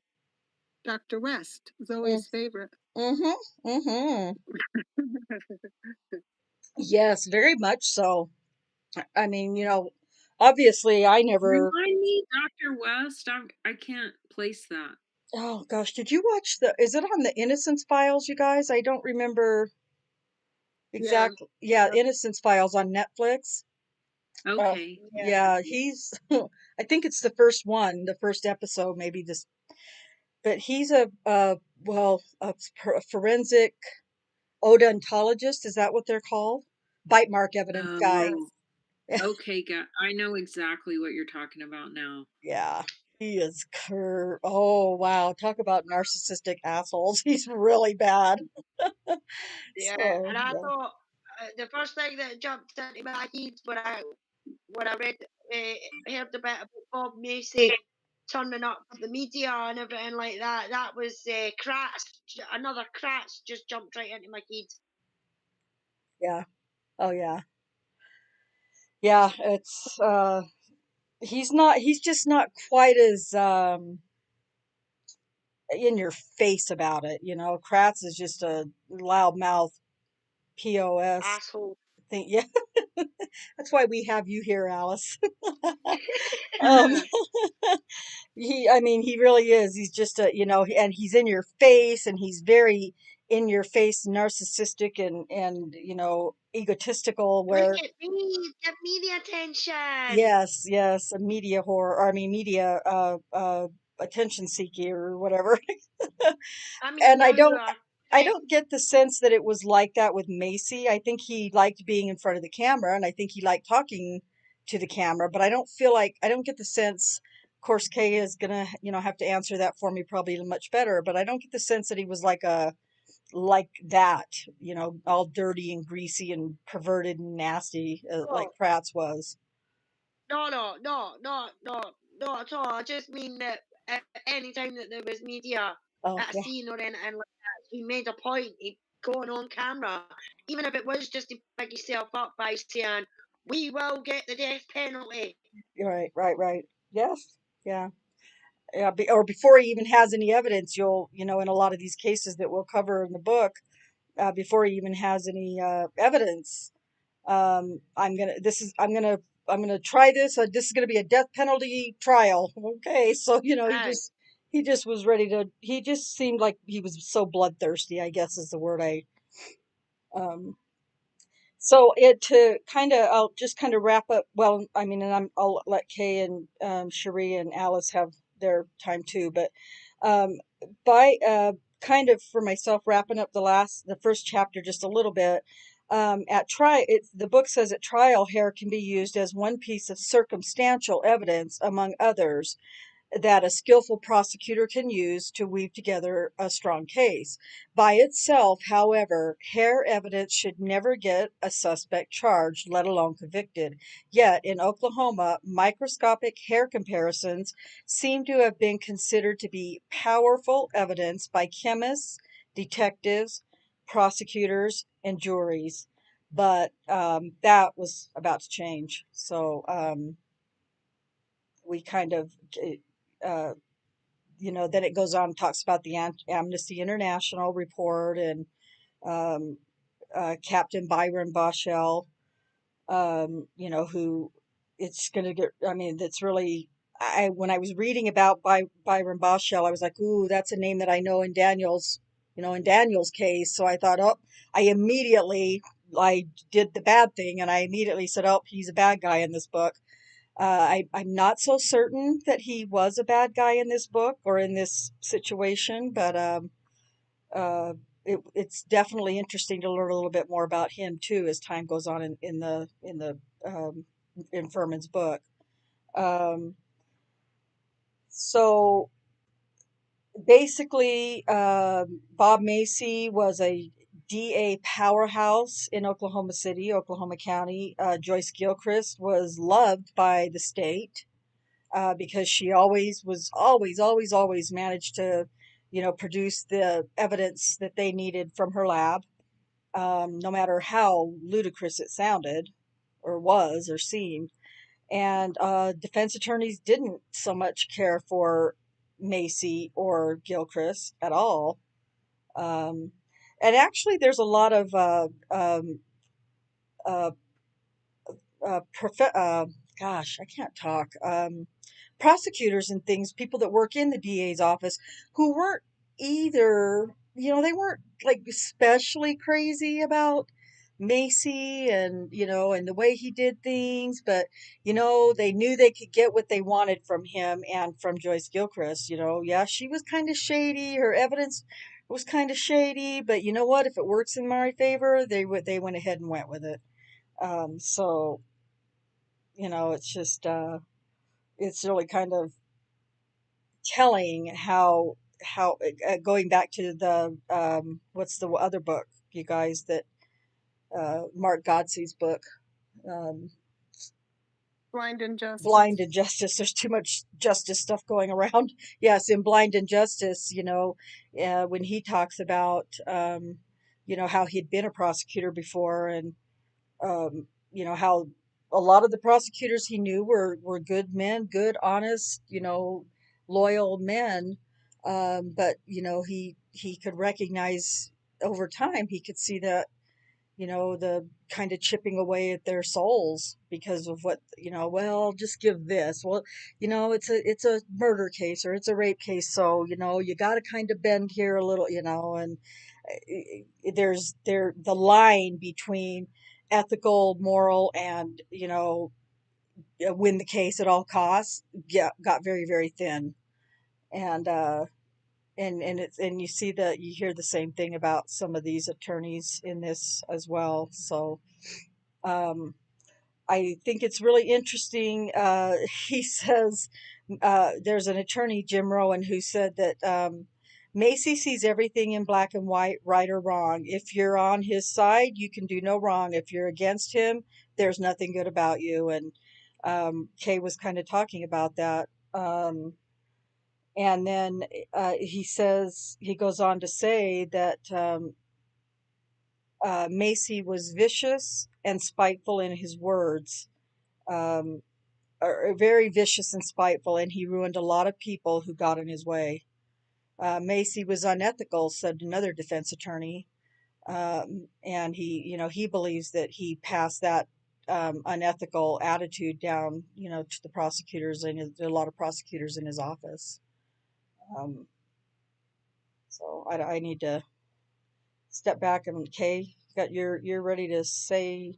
Dr. West, Zoe's favorite. Mm-hmm. Mm-hmm. Yes, very much so. I mean, obviously I never. Remind me, Dr. West. I can't place that. Oh gosh, did you watch is it on the Innocence Files, you guys? I don't remember Yeah. exactly. Yeah, Innocence Files on Netflix. Okay. Yeah. Yeah, he's I think it's the first one, the first episode, maybe this, but he's a forensic odontologist, is that what they're called? Bite mark evidence guy. Oh, okay. I know exactly what you're talking about now. Yeah, he is oh wow, talk about narcissistic assholes. He's really bad. Yeah, So, and I yeah. thought the first thing that jumped into my head when I read heard about Bob Macy turning up with the media and everything like that, that was Kratz. Another Kratz just jumped right into my head. Yeah. Oh yeah. Yeah, he's just not quite as in your face about it, Kratz is just a loudmouth POS Asshole. thing. Yeah. That's why we have you here, Alice. um I mean, he really is. He's just and he's in your face, and he's very in your face, narcissistic and egotistical, Look where at me, give me the attention. yes, a media whore, or I mean media attention seeker or whatever. I mean, And now you are I correct. don't get the sense that it was like that with Macy. I think he liked being in front of the camera, and I think he liked talking to the camera, but I don't get the sense. Of course, Kay is gonna, have to answer that for me probably much better, but I don't get the sense that he was like that, all dirty and greasy and perverted and nasty, like Oh, Kratz was. no, not at all. I just mean that any time that there was media Oh at a yeah, scene or anything like that, he made a point of going on camera, even if it was just to big yourself up by saying, "We will get the death penalty." you're right, right. Yes, yeah. Yeah, or before he even has any evidence, in a lot of these cases that we'll cover in the book, before he even has any evidence, I'm gonna try this. This is gonna be a death penalty trial. Okay, so Aye. he just was ready to. He just seemed like he was so bloodthirsty, I guess is the word I um so it to kind of I'll just kind of wrap up. Well, I mean, and I'll let Kay and Cherie and Alice have their time too. But um, by kind of for myself wrapping up the first chapter just a little bit. The book says at trial, hair can be used as one piece of circumstantial evidence among others that a skillful prosecutor can use to weave together a strong case. By itself, however, hair evidence should never get a suspect charged, let alone convicted. Yet, in Oklahoma, microscopic hair comparisons seem to have been considered to be powerful evidence by chemists, detectives, prosecutors, and juries. But that was about to change. So we kind of uh, then it goes on and talks about the Amnesty International report and um, Captain Byron Boschel, who it's going to get, I mean, that's really, when I was reading about Byron Boschel, I was like, ooh, that's a name that I know in Daniel's case. So I thought, oh, I did the bad thing and I immediately said, oh, he's a bad guy in this book. I'm not so certain that he was a bad guy in this book or in this situation, but uh, it's definitely interesting to learn a little bit more about him too as time goes on um, in Furman's book. Um, so basically, Bob Macy was a DA powerhouse in Oklahoma City, Oklahoma County. Joyce Gilchrist was loved by the state because she always managed to, produce the evidence that they needed from her lab, no matter how ludicrous it sounded. or was or seemed. And defense attorneys didn't so much care for Macy or Gilchrist at all. Um, and actually, there's a lot of uh, gosh, I can't talk. Prosecutors and things, people that work in the DA's office who weren't either, they weren't like especially crazy about Macy and, and the way he did things, but, they knew they could get what they wanted from him and from Joyce Gilchrist. Yeah, she was kind of shady. Her evidence was kind of shady, but you know what? If it works in my favor, they went ahead and went with it. So, it's just, it's really kind of telling how going back to the what's the other book, you guys, that Mark Godsey's book, um, Blind Blind Injustice. Injustice. There's too much justice stuff going around. Yes, in Blind Injustice, when he talks about how he'd been a prosecutor before, and how a lot of the prosecutors he knew were good men, good, honest, loyal men. But he could recognize over time, he could see that, the kind of chipping away at their souls because of what, well, just give this. Well, it's a murder case or it's a rape case, so you got to kind of bend here a little, and the line between ethical, moral, and win the case at all costs got very, very thin. And you see that, you hear the same thing about some of these attorneys in this as well. So um I think it's really interesting. He says, there's an attorney, Jim Rowan, who said that Macy sees everything in black and white, right or wrong. If you're on his side, you can do no wrong. If you're against him, there's nothing good about you. And Kay was kind of talking about that. And then he goes on to say that Macy was vicious and spiteful in his words. Um, Very vicious and spiteful, and he ruined a lot of people who got in his way. Macy was unethical, said another defense attorney, and he believes that he passed that unethical attitude down, to the prosecutors and a lot of prosecutors in his office. Um, so I need to step back, and Kay, you're ready to say,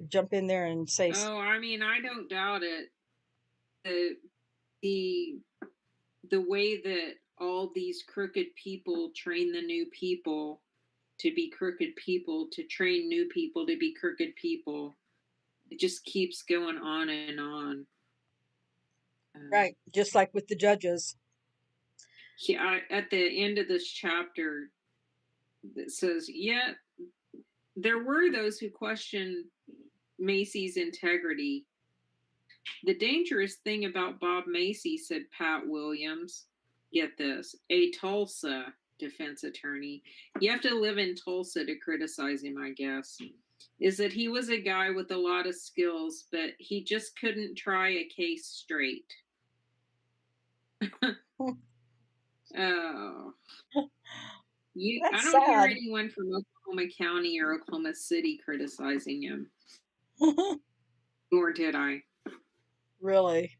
jump in there and say. Oh, I mean, I don't doubt it. The the the way that all these crooked people train the new people to be crooked people, to train new people to be crooked people, it just keeps going on and on. Um, Right, just like with the judges. at the end of this chapter, it says, "Yet there were those who questioned Macy's integrity. The dangerous thing about Bob Macy," said Pat Williams, get this, a Tulsa defense attorney. You have to live in Tulsa to criticize him, I guess. Is that he was a guy with a lot of skills, but he just couldn't try a case straight. Oh, I That's don't hear sad. anyone from Oklahoma County or Oklahoma City criticizing him, nor did I. Really.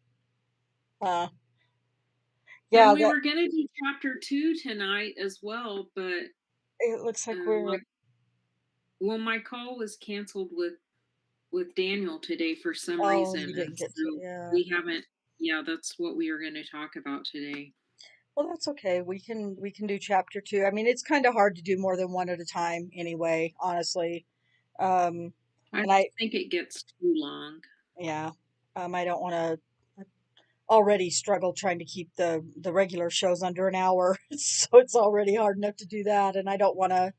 Uh, And yeah, we that were gonna do chapter 2 tonight as well, but it looks like we're. my my call was canceled with Daniel today for some Oh, reason, you and didn't get to. so Yeah. we haven't. Yeah, that's what we were going to talk about today. Well, that's okay. We can do chapter 2. I mean, it's kind of hard to do more than one at a time anyway, honestly. Um, I and I, just think it gets too long. yeah, I don't want to. Already struggle trying to keep the regular shows under an hour, so it's already hard enough to do that, and I don't want to,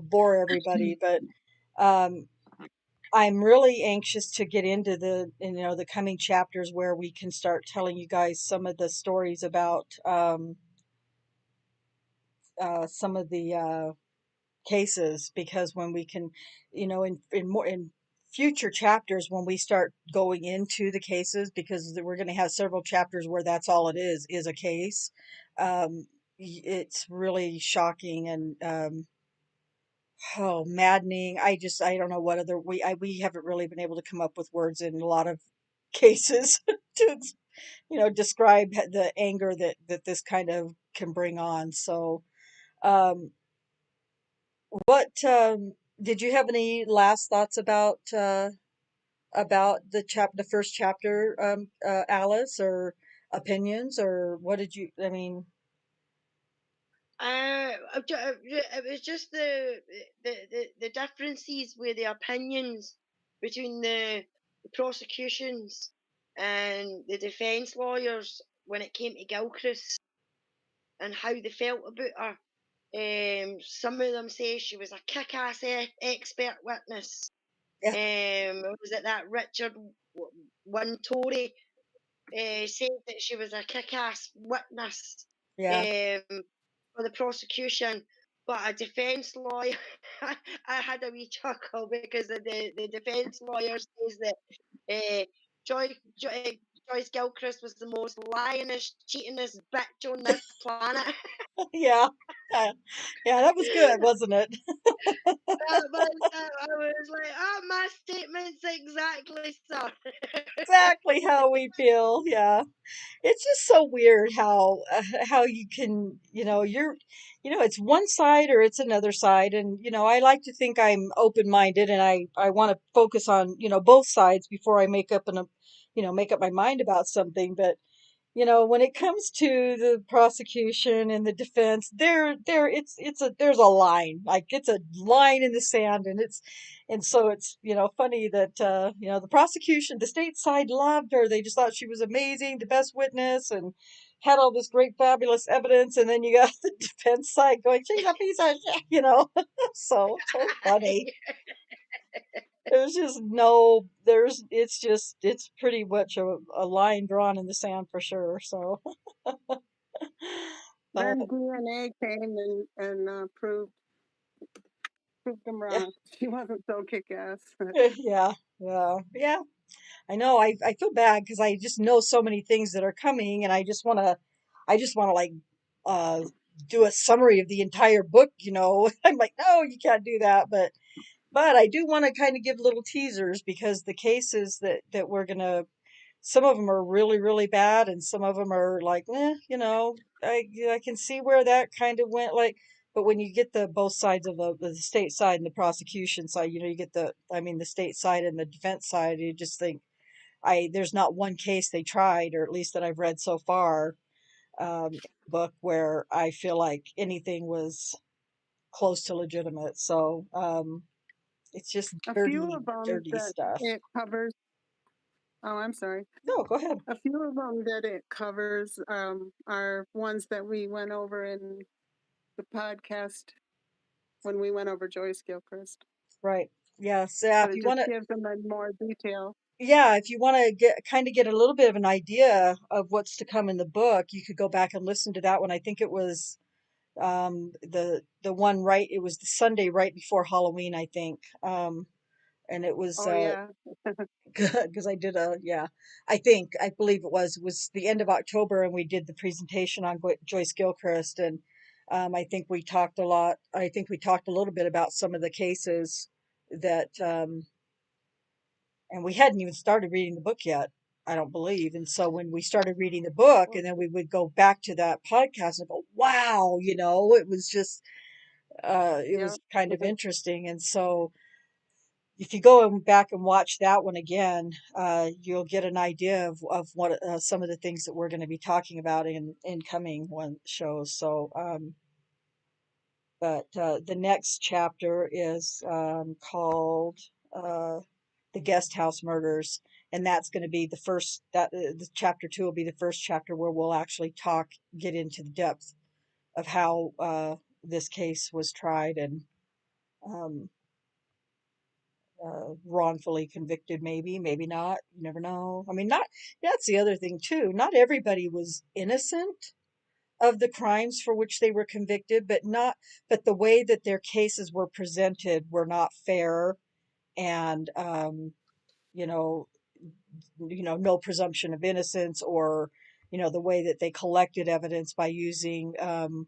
bore everybody. But um, I'm really anxious to get into the coming chapters where we can start telling you guys some of the stories about some of the cases, because when we can, in future chapters when we start going into the cases, because we're going to have several chapters where that's all it is a case. Um, it's really shocking and oh, maddening. I don't know what other we haven't really been able to come up with words in a lot of cases to describe the anger that this kind of can bring on. So, um, what did you have any last thoughts about the first chapter, Alice, or opinions, or what did you? I mean, It was just the differences with the opinions between the prosecutions and the defence lawyers when it came to Gilchrist and how they felt about her. Some of them say she was a kick-ass expert witness. yeah, Was it that Richard one Tory said that she was a kick-ass witness yeah, um, for the prosecution, but a defence lawyer, I had a wee chuckle because the defence lawyer says that uh, Joyce Gilchrist was the most lyingest, cheatingest bitch on this planet. yeah, yeah, yeah. That was good, wasn't it? I was like, oh, my statement's exactly so. Exactly how we feel. Yeah. It's just so weird how you can, it's one side or it's another side. And I like to think I'm open-minded, and I want to focus on both sides before I make up my mind about something. But when it comes to the prosecution and the defense, there's a line, like it's a line in the sand, and so it's funny that the prosecution, the state side loved her. They just thought she was amazing, the best witness, and had all this great fabulous evidence, and then you got the defense side going, she's a piece of shit. So funny. There's just no, it's pretty much a line drawn in the sand for sure. So, uh, Then DNA came and proved them yeah, wrong. She wasn't so kick-ass. yeah, yeah. I know. I feel bad because I just know so many things that are coming, and I just wanna like, uh, do a summary of the entire book. I'm like, no, you can't do that, but I do want to kind of give little teasers, because the cases that we're gonna, some of them are really, really bad, and some of them are like, I can see where that kind of went. Like, but when you get the both sides of the state side and the prosecution side, you get the state side and the defense side, you just think, there's not one case they tried, or at least that I've read so far, in the book, where I feel like anything was close to legitimate. So, it's just A few dirty, of them dirty that stuff. it covers. Oh, I'm sorry. No, go ahead. A few of them that it covers are ones that we went over in the podcast when we went over Joyce Gilchrist. Right. Yes. Yeah. But it just gives them in more detail. If you want to get a little bit of an idea of what's to come in the book, you could go back and listen to that one. I think it was the one, right. It was the Sunday right before Halloween, I think. And it was Oh yeah, because I did I believe it was the end of October, and we did the presentation on Joyce Gilchrist, and I think we talked a lot. I think we talked a little bit about some of the cases that, and we hadn't even started reading the book yet, I don't believe. And so when we started reading the book, and then we would go back to that podcast and go, wow, it was just, it yeah. was kind of interesting. And so if you go back and watch that one again, you'll get an idea of what, some of the things that we're going to be talking about in coming one shows. So, but the next chapter is, called, the Guest House Murders, and that's going to be the chapter 2 will be the first chapter where we'll actually get into the depth of how, this case was tried, and, um, wrongfully convicted, maybe not. You never know. I mean, not that's the other thing too. Not everybody was innocent of the crimes for which they were convicted, but the way that their cases were presented were not fair, and you know, no presumption of innocence, or the way that they collected evidence by using the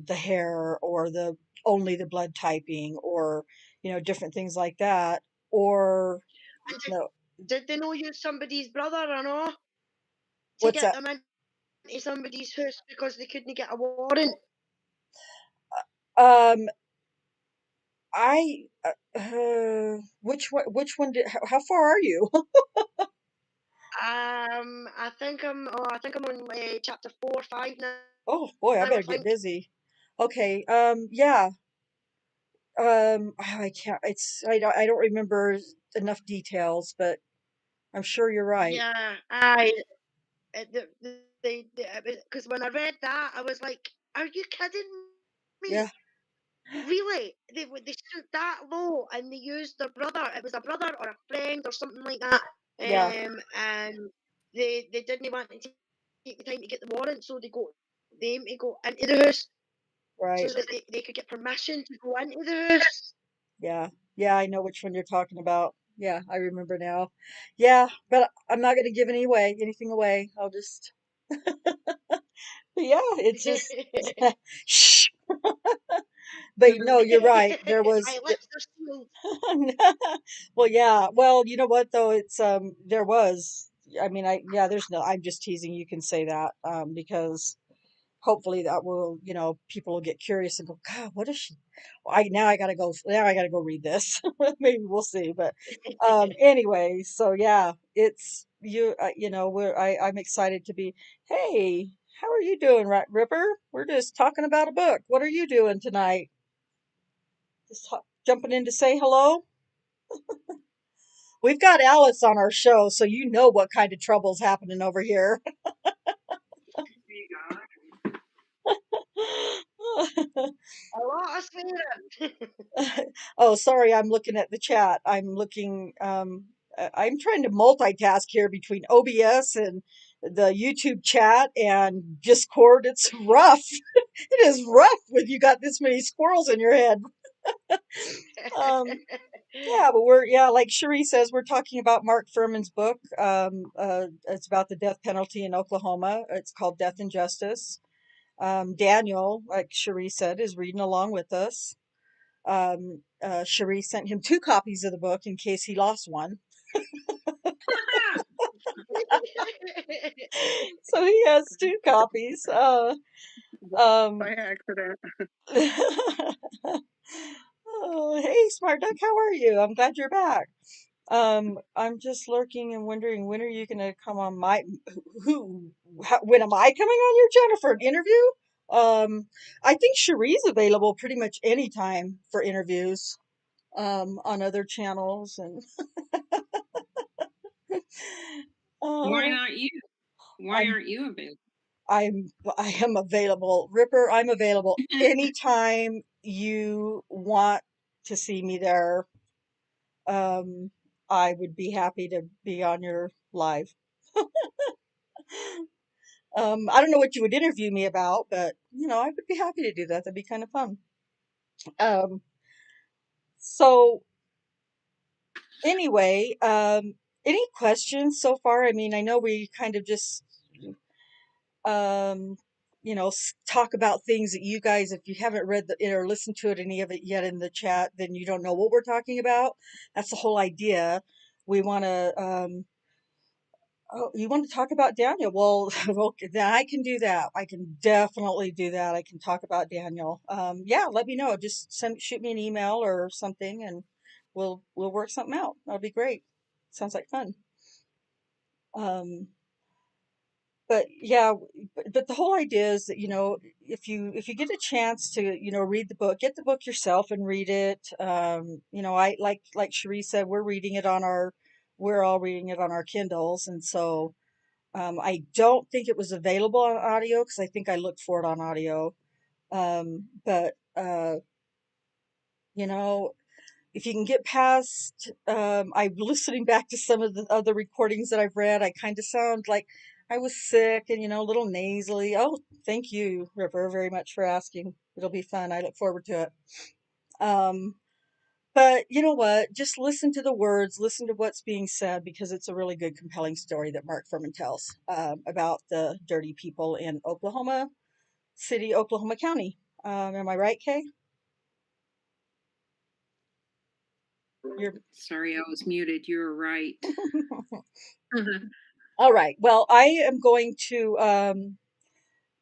hair, or the only the blood typing, or different things like that, or And no, did they know use somebody's brother or no to what's get that? them into somebody's house because they couldn't get a warrant? Um, I which one did how far are you? I think I'm on chapter 4 or 5 now. Oh boy, I I better get think. busy. Okay, yeah. I can't. I don't remember enough details, but I'm sure you're right. Yeah, because when I read that, I was like, "Are you kidding Yeah, me? Really? They stooped that low and they used their brother. It was a brother or a friend or something like that. yeah, And they didn't want to take the time to get the warrant, so they got them to go into the house so right. that they could get permission to go into the house." Yeah, yeah. I know which one you're talking about. Yeah, I remember now. Yeah, but I'm not going to give anything away. I'll just. But yeah, it's just. Shh. But no, you're right. There was. My lips are sealed. Well, yeah. Well, you know what though? It's there was. I mean, yeah. There's no. I'm just teasing. You can say that because hopefully that will, people will get curious and go, God, what is she? Well, I gotta go. Now I gotta go read this. Maybe we'll see. But anyway, so yeah, it's you. I'm excited to be. Hey, how are you doing, right, Ripper? We're just talking about a book. What are you doing tonight? Just jumping in to say hello. We've got Alice on our show, so you know what kind of trouble's happening over here. A lot of swearing. Oh, sorry, I'm looking at the chat. I'm trying to multitask here between OBS and the YouTube chat and Discord. It's rough. It is rough when you got this many squirrels in your head. Um, yeah, but like Cherie says, we're talking about Mark Fuhrman's book. It's about the death penalty in Oklahoma. It's called Death and Justice. Daniel, like Cherie said, is reading along with us. Cherie sent him 2 copies of the book in case he lost one. So he has 2 copies. Um, By accident. oh, hey, Smart Duck, how are you? I'm glad you're back. I'm just lurking and wondering, when are you going to come on when am I coming on your channel for an interview? I think Cherie's available pretty much anytime for interviews, on other channels, and Why uh, not you? Why I'm aren't you available? I am available. Ripper, I'm available anytime you want to see me there. Um, I would be happy to be on your live. I don't know what you would interview me about, but I would be happy to do that. That'd be kind of fun. Um, so anyway, any questions so far? I mean, I know we kind of just um, talk about things that you guys, if you haven't read or listened to any of it yet in the chat, then you don't know what we're talking about. That's the whole idea. We want to, oh, you want to talk about Daniel? Well, okay, then I can do that. I can definitely do that. I can talk about Daniel. Yeah, let me know. Just shoot me an email or something, and we'll work something out. That'll be great. Sounds like fun. Um, but yeah, but the whole idea is that, if you get a chance to, read the book, get the book yourself and read it. I like Cherie said, we're all reading it on our Kindles, and so I don't think it was available on audio, because I think I looked for it on audio. But you know, if you can get past, I'm listening back to some of the other recordings that I've read. I kind of sound like I was sick and, a little nasally. Oh, thank you, River, very much for asking. It'll be fun. I look forward to it. Um, But you know what? Just listen to the words, listen to what's being said, because it's a really good, compelling story that Mark Fuhrman tells about the dirty people in Oklahoma City, Oklahoma County. Am I right, Kay? You're Sorry, I was muted. You're right. all right. Well, I am going to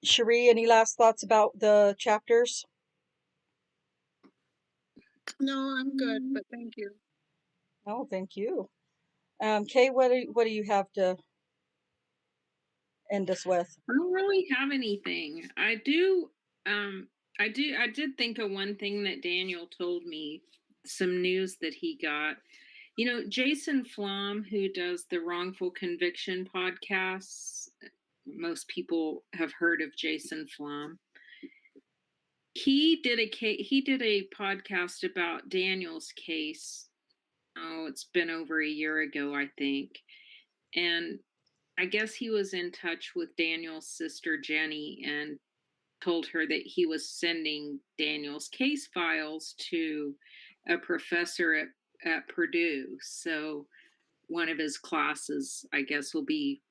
Cherie, any last thoughts about the chapters? No, I'm good, but thank you. Oh, thank you. Kay, what do you have to end us with? I don't really have anything. Um I did think of one thing that Daniel told me, some news that he got. You know, Jason Flom, who does the wrongful conviction podcasts, most people have heard of Jason Flom. He did a podcast about Daniel's case. Oh, it's been over a year ago, I think. And I guess he was in touch with Daniel's sister Jenny and told her that he was sending Daniel's case files to a professor at Purdue. So one of his classes, I guess, will be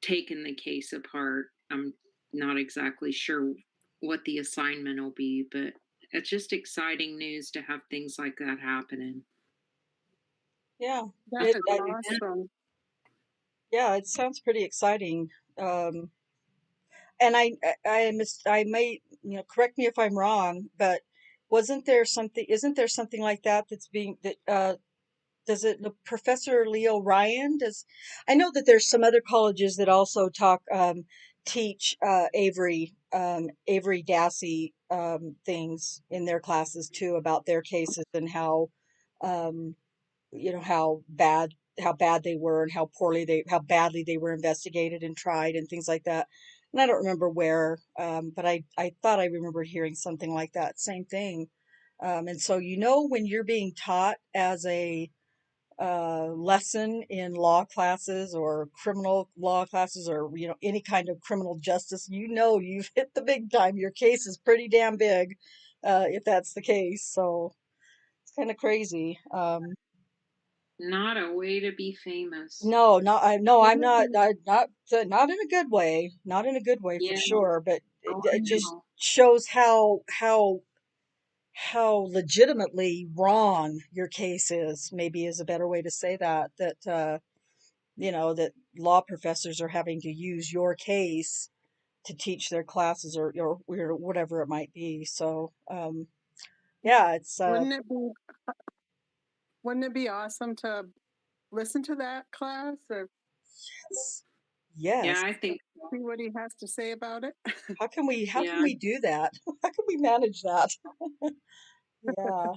taking the case apart. I'm not exactly sure what the assignment will be, but it's just exciting news to have things like that happening. Yeah, That it is awesome. yeah, it sounds pretty exciting. Um, and I may, correct me if I'm wrong, but isn't there something like that that's being that does it Professor Leo Ryan does I know that there's some other colleges that also teach Avery Dassey things in their classes too about their cases and um how bad they were and how badly they were investigated and tried and things like that. And I don't remember where, but I thought I remembered hearing something like that. Same thing. And so when you're being taught as a lesson in law classes or criminal law classes or any kind of criminal justice, you've hit the big time. Your case is pretty damn big, if that's the case. So it's kind of crazy. Not a way to be famous. No, no, I'm Wouldn't it not, be, not in a good way, not in a good way for Yeah, sure, but oh, I it just know. shows how legitimately wrong your case is, maybe is a better way to say that, that law professors are having to use your case to teach their classes or whatever it might be. So, yeah, it's, wouldn't it be, wouldn't it be awesome to listen to that class or yes. Yeah, I think see what he has to say about it? How can yeah. we do that? How can we manage that? Yeah,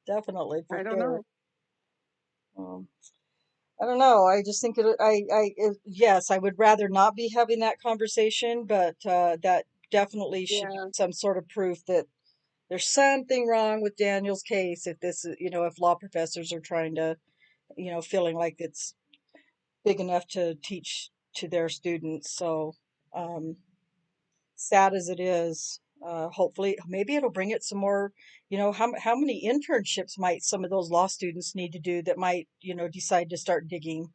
definitely for I don't sure. know. Um, I don't know. I just think yes, I would rather not be having that conversation, but that definitely should be Yeah, some sort of proof that there's something wrong with Daniel's case. If if law professors are trying to, feeling like it's big enough to teach to their students. So, um, sad as it is, hopefully, maybe it'll bring it some more. How many internships might some of those law students need to do that might, decide to start digging?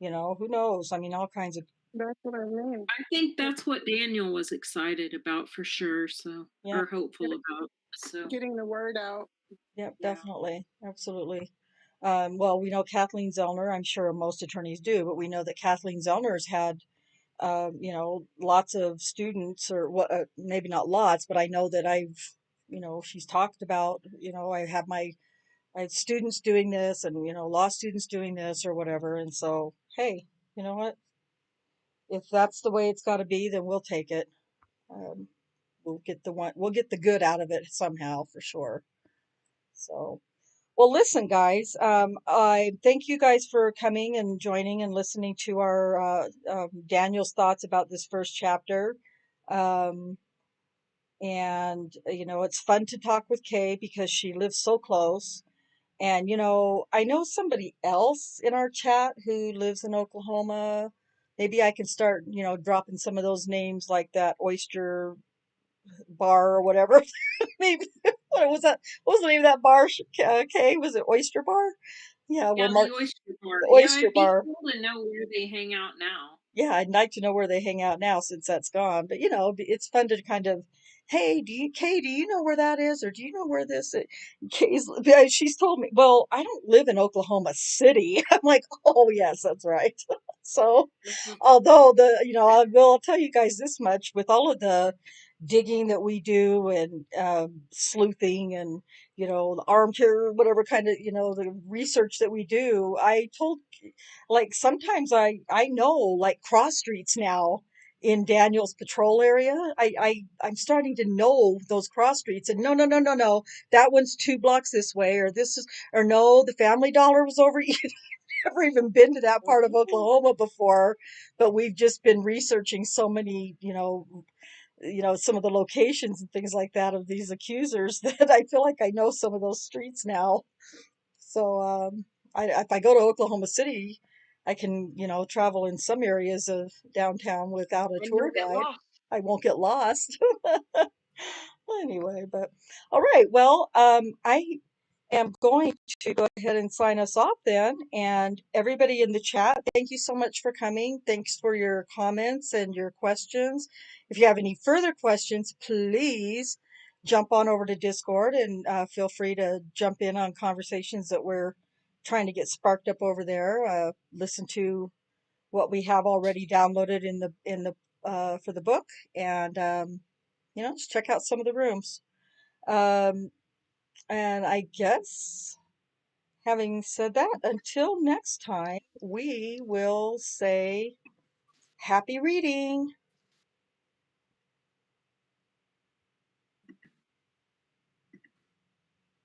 Who knows? I mean, all kinds of, that's what I mean. I think that's what Daniel was excited about for sure, so yeah, or hopeful Get, about. So, getting the word out. yeah, yeah. definitely. Absolutely. Well, we know Kathleen Zellner, I'm sure most attorneys do, but we know that Kathleen Zellner's had, lots of students or what, maybe not lots, but I know that she's talked about, I have students doing this and, law students doing this or whatever. And so, hey, you know what? If that's the way it's got to be, then we'll take it. Um, we'll get the good out of it somehow for sure. So, well, listen, guys, I thank you guys for coming and joining and listening to our Daniel's thoughts about this first chapter. Um, and it's fun to talk with Kay because she lives so close. And I know somebody else in our chat who lives in Oklahoma. Maybe I can start, dropping some of those names like that oyster bar or whatever. Maybe What was that? What was the name of that bar? Kay, was it Oyster Bar? Yeah, where Yeah, Mark the oyster bar. the Yeah, Oyster it'd be Bar. cool to know where they hang out now. Yeah, I'd like to know where they hang out now since that's gone. But it's fun to kind of, hey, Kay, do you know where that is, or do you know where this? She's told me. Well, I don't live in Oklahoma City. I'm like, oh yes, that's right. So, Mhm. although I'll tell you guys this much: with all of the digging that we do and sleuthing and the armchair, whatever kind of the research that we do, I told like sometimes I know like cross streets now in Daniel's patrol area. I'm starting to know those cross streets, and no, that one's 2 blocks this way, or this is, or no, the Family Dollar was over. Never even been to that part of Oklahoma before, but we've just been researching so many, some of the locations and things like that of these accusers that I feel like I know some of those streets now. So if I go to Oklahoma City, I can, travel in some areas of downtown without a And tour you'll get guide. lost. I won't get lost. Anyway, but all right. Well, I am going to go ahead and sign us off then. And everybody in the chat, thank you so much for coming. Thanks for your comments and your questions. If you have any further questions, please jump on over to Discord and feel free to jump in on conversations that we're trying to get sparked up over there. Listen to what we have already downloaded in the for the book, and just check out some of the rooms. Um, and I guess, having said that, until next time, we will say happy reading.